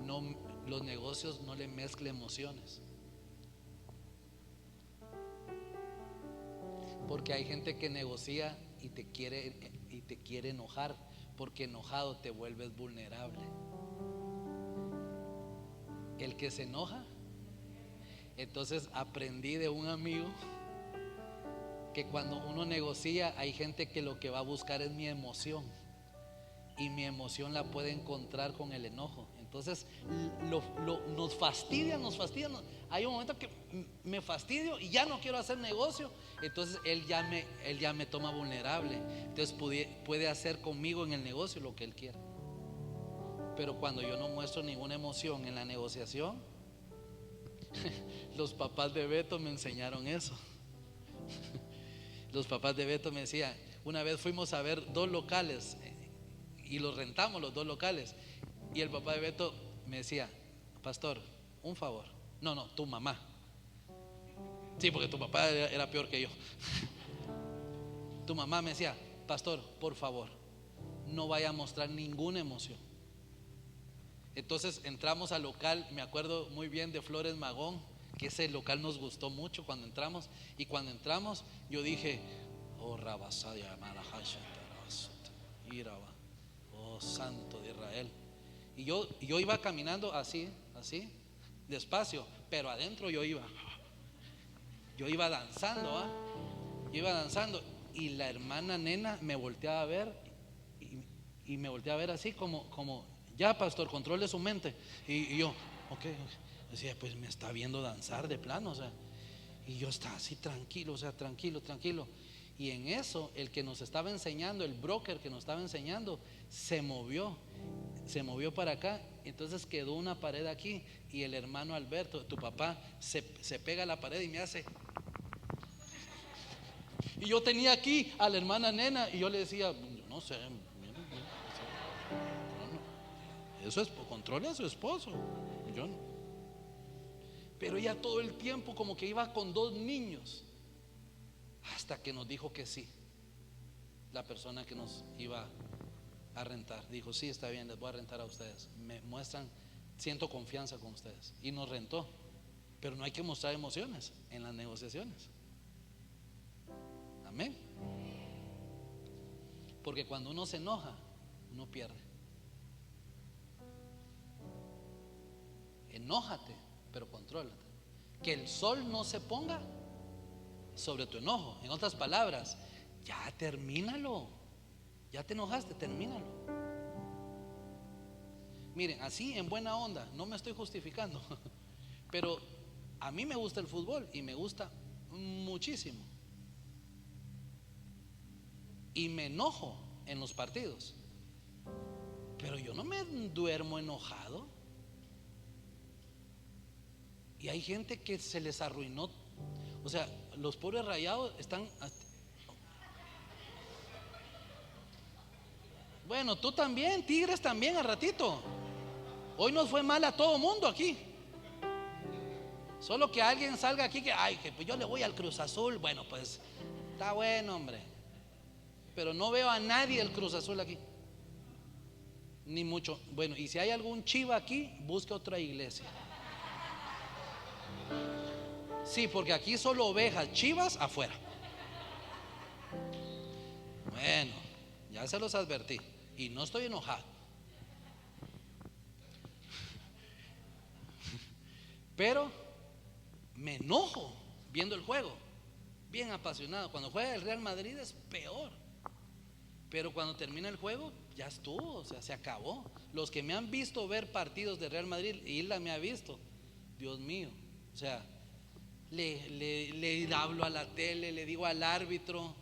No, los negocios no le mezclen emociones. Porque hay gente que negocia y te quiere enojar, porque enojado te vuelves vulnerable. El que se enoja. Entonces aprendí de un amigo que cuando uno negocia, hay gente que lo que va a buscar es mi emoción, y mi emoción la puede encontrar con el enojo. Entonces nos fastidia. Hay un momento que me fastidio y ya no quiero hacer negocio. Entonces él ya me toma vulnerable. Entonces puede hacer conmigo en el negocio lo que él quiera. Pero cuando yo no muestro ninguna emoción en la negociación, los papás de Beto me enseñaron eso. Los papás de Beto me decían, una vez fuimos a ver 2 locales y los rentamos los 2 locales, y el papá de Beto me decía: pastor, un favor. No, tu mamá. Sí, porque tu papá era peor que yo. Tu mamá me decía: pastor, por favor, no vaya a mostrar ninguna emoción. Entonces entramos al local, me acuerdo muy bien de Flores Magón, que ese local nos gustó mucho cuando entramos. Y cuando entramos yo dije, oh Rabasaya Malahasha, oh Santo de Israel. Y yo iba caminando así, despacio, pero adentro yo iba danzando, yo iba danzando. Y la hermana Nena me volteaba a ver y me volteaba a ver así como ya, pastor, controle su mente. Y yo, ok, decía, pues me está viendo danzar de plano, o sea. Y yo estaba así tranquilo, o sea, tranquilo. Y en eso, el que nos estaba enseñando, el broker que nos estaba enseñando, se movió para acá. Entonces quedó una pared aquí. Y el hermano Alberto, tu papá, se pega a la pared y me hace. Y yo tenía aquí a la hermana Nena y yo le decía, no sé, eso es, controle a su esposo. Yo no. Pero ella todo el tiempo como que iba con 2 niños, hasta que nos dijo que sí. La persona que nos iba a rentar dijo, sí, está bien, les voy a rentar a ustedes. Me muestran, siento confianza con ustedes. Y nos rentó. Pero no hay que mostrar emociones en las negociaciones. Amén. Porque cuando uno se enoja, uno pierde. Enójate, pero contrólate. Que el sol no se ponga sobre tu enojo. En otras palabras, ya termínalo. Ya te enojaste, termínalo. Miren, así en buena onda, no me estoy justificando, pero a mí me gusta el fútbol y me gusta muchísimo. Y me enojo en los partidos, pero yo no me duermo enojado. Y hay gente que se les arruinó. O sea, los pobres Rayados están. Bueno, tú también, Tigres también al ratito. Hoy nos fue mal a todo mundo aquí. Solo que alguien salga aquí que, ay, que pues yo le voy al Cruz Azul. Bueno, pues está bueno, hombre. Pero no veo a nadie del Cruz Azul aquí. Ni mucho. Bueno, y si hay algún chiva aquí, busque otra iglesia. Sí, porque aquí solo ovejas, chivas afuera. Bueno, ya se los advertí. Y no estoy enojado. Pero me enojo viendo el juego. Bien apasionado. Cuando juega el Real Madrid es peor. Pero cuando termina el juego, ya estuvo, o sea, se acabó. Los que me han visto ver partidos de Real Madrid, y Hilda me ha visto, Dios mío, o sea, le hablo a la tele, le digo al árbitro,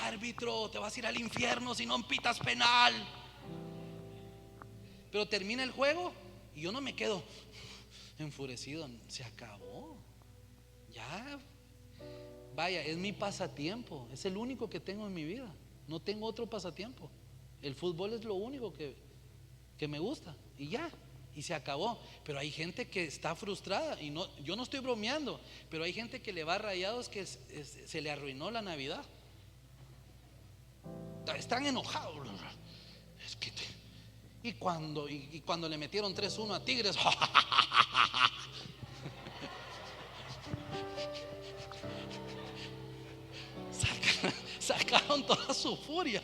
árbitro, te vas a ir al infierno si no pitas penal. Pero termina el juego y yo no me quedo enfurecido, se acabó. Ya, vaya, es mi pasatiempo, es el único que tengo en mi vida. No tengo otro pasatiempo. El fútbol es lo único que me gusta y ya, y se acabó. Pero hay gente que está frustrada y no, yo no estoy bromeando, pero hay gente que le va a Rayados que se le arruinó la Navidad. Están enojados. Es que y cuando le metieron 3-1 a Tigres, sacaron toda su furia.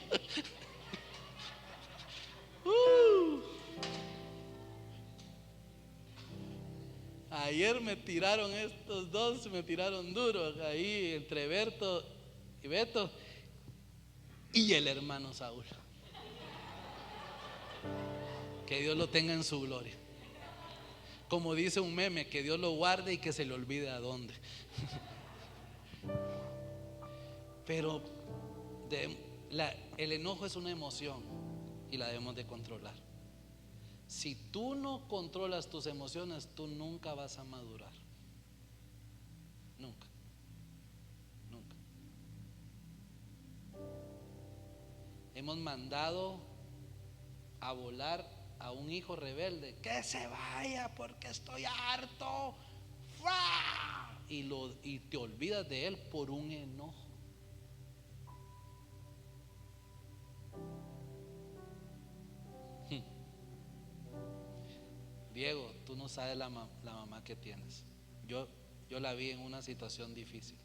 Ayer me tiraron estos dos, me tiraron duro ahí entre Berto y Beto y el hermano Saúl. Que Dios lo tenga en su gloria. Como dice un meme, que Dios lo guarde y que se le olvide a dónde. Pero el enojo es una emoción y la debemos de controlar. Si tú no controlas tus emociones, tú nunca vas a madurar. Nunca. Nunca. Hemos mandado a volar a un hijo rebelde. Que se vaya porque estoy harto. Y te olvidas de él por un enojo. Diego, tú no sabes la mamá que tienes. Yo la vi en una situación difícil.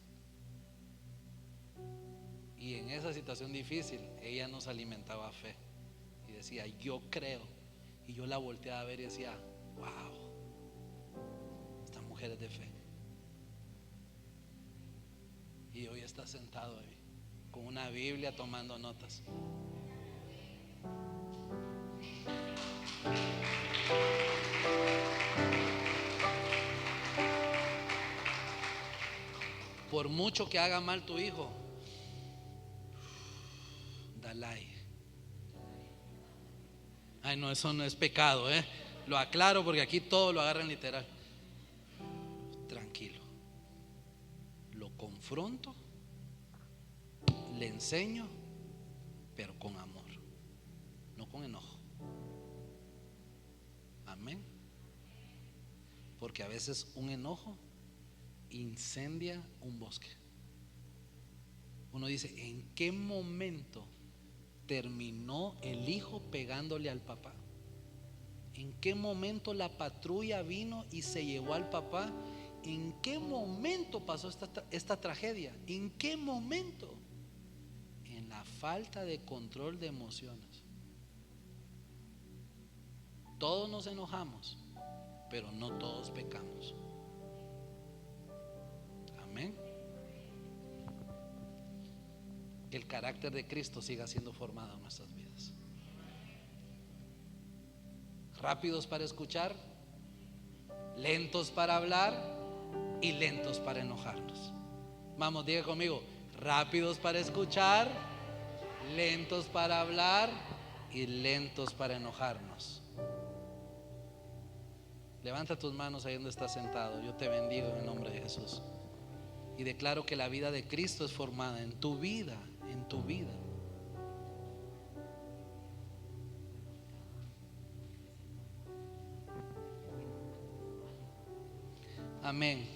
Y en esa situación difícil ella nos alimentaba fe y decía, yo creo. Y yo la volteaba a ver y decía, wow, esta mujer es de fe. Y hoy está sentado ahí con una Biblia tomando notas. Por mucho que haga mal tu hijo, Dalai. Ay, no, eso no es pecado, Lo aclaro porque aquí todo lo agarran literal. Tranquilo. Lo confronto, le enseño, pero con amor, no con enojo. Amén. Porque a veces un enojo incendia un bosque. Uno dice, ¿en qué momento terminó el hijo pegándole al papá? ¿En qué momento la patrulla vino y se llevó al papá? ¿En qué momento pasó esta tragedia? ¿En qué momento? En la falta de control de emociones. Todos nos enojamos, pero no todos pecamos. Amén. Que el carácter de Cristo siga siendo formado en nuestras vidas. Rápidos para escuchar, lentos para hablar y lentos para enojarnos. Vamos, diga conmigo, rápidos para escuchar, lentos para hablar y lentos para enojarnos. Levanta tus manos ahí donde estás sentado. Yo te bendigo en el nombre de Jesús y declaro que la vida de Cristo es formada en tu vida, en tu vida. Amén.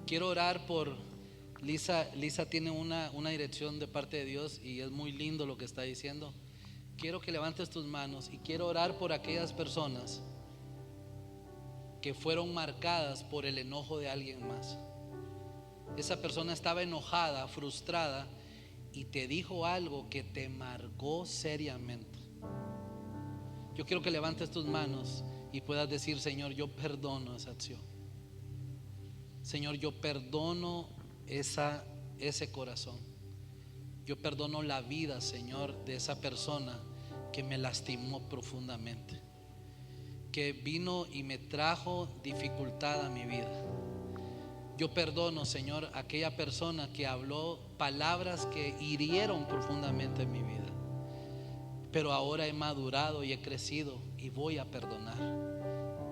Quiero orar por Lisa. Lisa tiene una dirección de parte de Dios y es muy lindo lo que está diciendo. Quiero que levantes tus manos y quiero orar por aquellas personas que fueron marcadas por el enojo de alguien más. Esa persona estaba enojada, frustrada y te dijo algo que te marcó seriamente. Yo quiero que levantes tus manos y puedas decir, Señor, yo perdono esa acción. Señor, yo perdono ese corazón. Yo perdono la vida, Señor, de esa persona que me lastimó profundamente, que vino y me trajo dificultad a mi vida. Yo perdono, Señor, a aquella persona que habló palabras que hirieron profundamente en mi vida. Pero ahora he madurado y he crecido y voy a perdonar.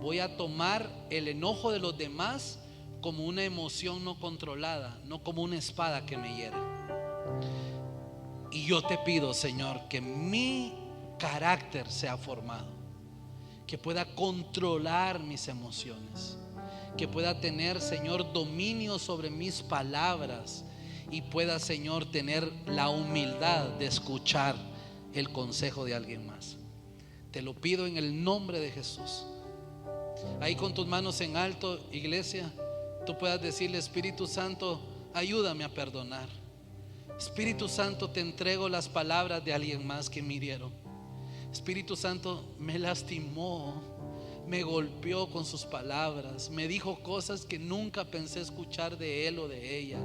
Voy a tomar el enojo de los demás como una emoción no controlada, no como una espada que me hiere. Y yo te pido, Señor, que mi carácter sea formado, que pueda controlar mis emociones, que pueda tener, Señor, dominio sobre mis palabras y pueda, Señor, tener la humildad de escuchar el consejo de alguien más. Te lo pido en el nombre de Jesús. Ahí con tus manos en alto, iglesia, tú puedas decirle, Espíritu Santo, ayúdame a perdonar. Espíritu Santo, te entrego las palabras de alguien más que me hirieron. Espíritu Santo, me lastimó, me golpeó con sus palabras, me dijo cosas que nunca pensé escuchar de él o de ella.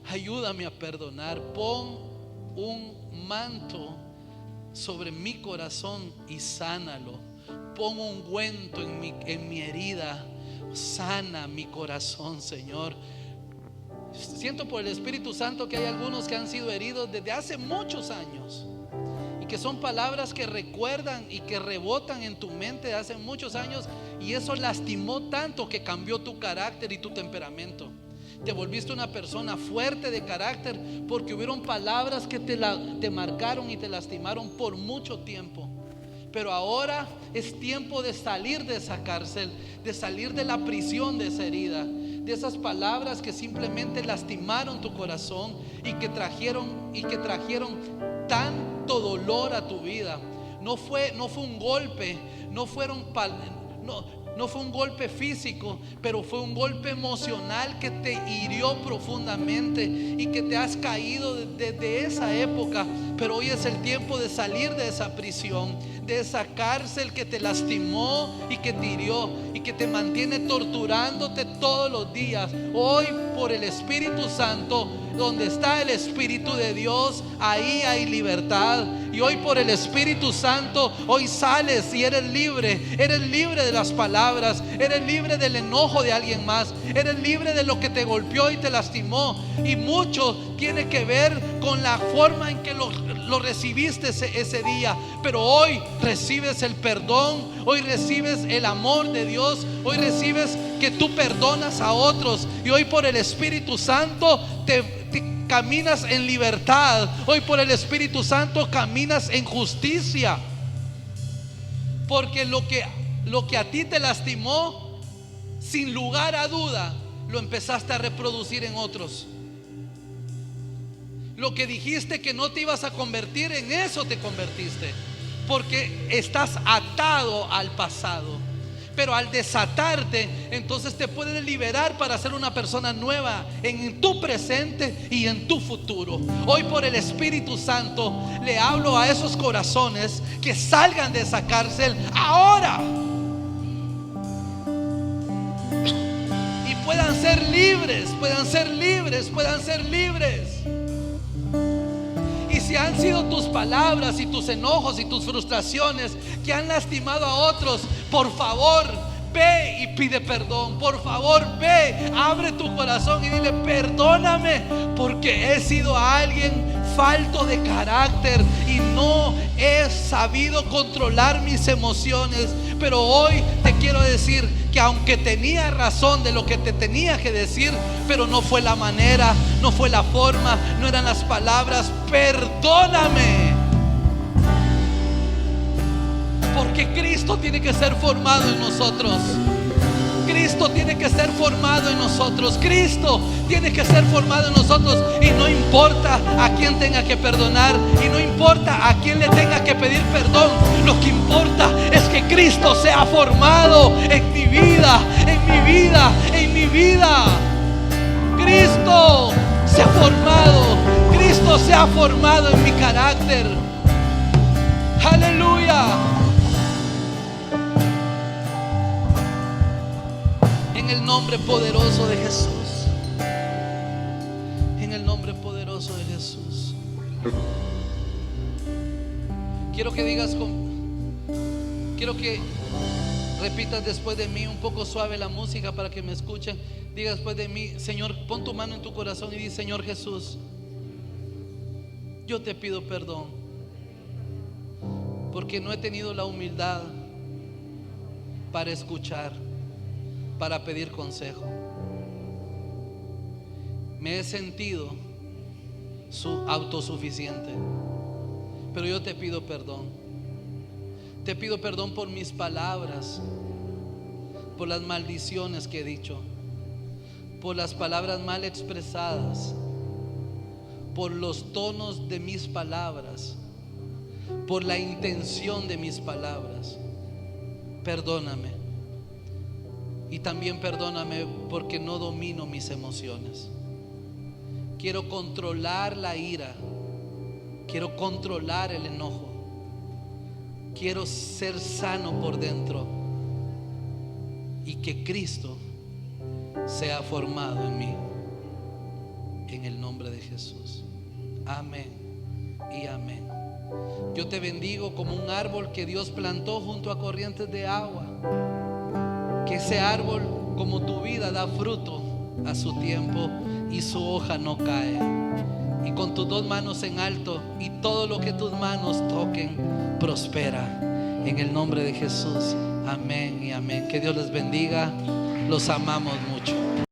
Ayúdame a perdonar. Pon un manto sobre mi corazón y sánalo. Pon un ungüento en mi herida. Sana mi corazón, Señor. Siento por el Espíritu Santo que hay algunos que han sido heridos desde hace muchos años y que son palabras que recuerdan y que rebotan en tu mente de hace muchos años, y eso lastimó tanto que cambió tu carácter y tu temperamento. Te volviste una persona fuerte de carácter porque hubieron palabras que te marcaron y te lastimaron por mucho tiempo. Pero ahora es tiempo de salir de esa cárcel, de salir de la prisión de esa herida, de esas palabras que simplemente lastimaron tu corazón y que trajeron tanto dolor a tu vida. No fue un golpe, no no fue un golpe físico, pero fue un golpe emocional que te hirió profundamente y que te has caído desde esa época. Pero hoy es el tiempo de salir de esa prisión, de esa cárcel que te lastimó y que te hirió y que te mantiene torturándote todos los días. Hoy, por el Espíritu Santo, donde está el Espíritu de Dios, ahí hay libertad. Y hoy, por el Espíritu Santo, hoy sales y eres libre. Eres libre de las palabras, eres libre del enojo de alguien más, eres libre de lo que te golpeó y te lastimó. Y mucho tiene que ver con la forma en que lo recibiste ese día. Pero hoy recibes el perdón, hoy recibes el amor de Dios, hoy recibes que tú perdonas a otros. Y hoy, por el Espíritu Santo, te caminas en libertad. Hoy, por el Espíritu Santo, caminas en justicia. Porque lo que a ti te lastimó, sin lugar a duda, lo empezaste a reproducir en otros. Lo que dijiste que no te ibas a convertir, en eso te convertiste, porque estás atado al pasado. Pero al desatarte, entonces te puedes liberar para ser una persona nueva en tu presente y en tu futuro. Hoy, por el Espíritu Santo, le hablo a esos corazones que salgan de esa cárcel ahora y puedan ser libres, puedan ser libres, puedan ser libres. Y si han sido tus palabras y tus enojos y tus frustraciones que han lastimado a otros, por favor, ve y pide perdón. Por favor, ve, abre tu corazón y dile: perdóname, porque he sido alguien falto de carácter y no he sabido controlar mis emociones. Pero hoy te quiero decir que aunque tenía razón de lo que te tenía que decir, pero no fue la manera, no fue la forma, no eran las palabras. Perdóname, porque Cristo tiene que ser formado en nosotros. Cristo tiene que ser formado en nosotros. Cristo tiene que ser formado en nosotros. Y no importa a quién tenga que perdonar, y no importa a quién le tenga que pedir perdón. Lo que importa es que Cristo sea formado en mi vida, en mi vida, en mi vida. Cristo se ha formado. Cristo se ha formado en mi carácter. Aleluya. En el nombre poderoso de Jesús. En el nombre poderoso de Jesús. Quiero que digas quiero que repitas después de mí, un poco suave la música para que me escuchen. Diga después de mí: Señor, pon tu mano en tu corazón y di: Señor Jesús, yo te pido perdón porque no he tenido la humildad para escuchar, para pedir consejo. Me he sentido autosuficiente, pero yo te pido perdón. Te pido perdón por mis palabras, por las maldiciones que he dicho, por las palabras mal expresadas, por los tonos de mis palabras, por la intención de mis palabras. Perdóname. Y también perdóname porque no domino mis emociones. Quiero controlar la ira, quiero controlar el enojo, quiero ser sano por dentro y que Cristo sea formado en mí. En el nombre de Jesús. Amén y amén. Yo te bendigo como un árbol que Dios plantó junto a corrientes de agua. Que ese árbol, como tu vida, da fruto a su tiempo y su hoja no cae. Y con tus dos manos en alto, y todo lo que tus manos toquen prospera. En el nombre de Jesús. Amén y amén. Que Dios les bendiga. Los amamos mucho.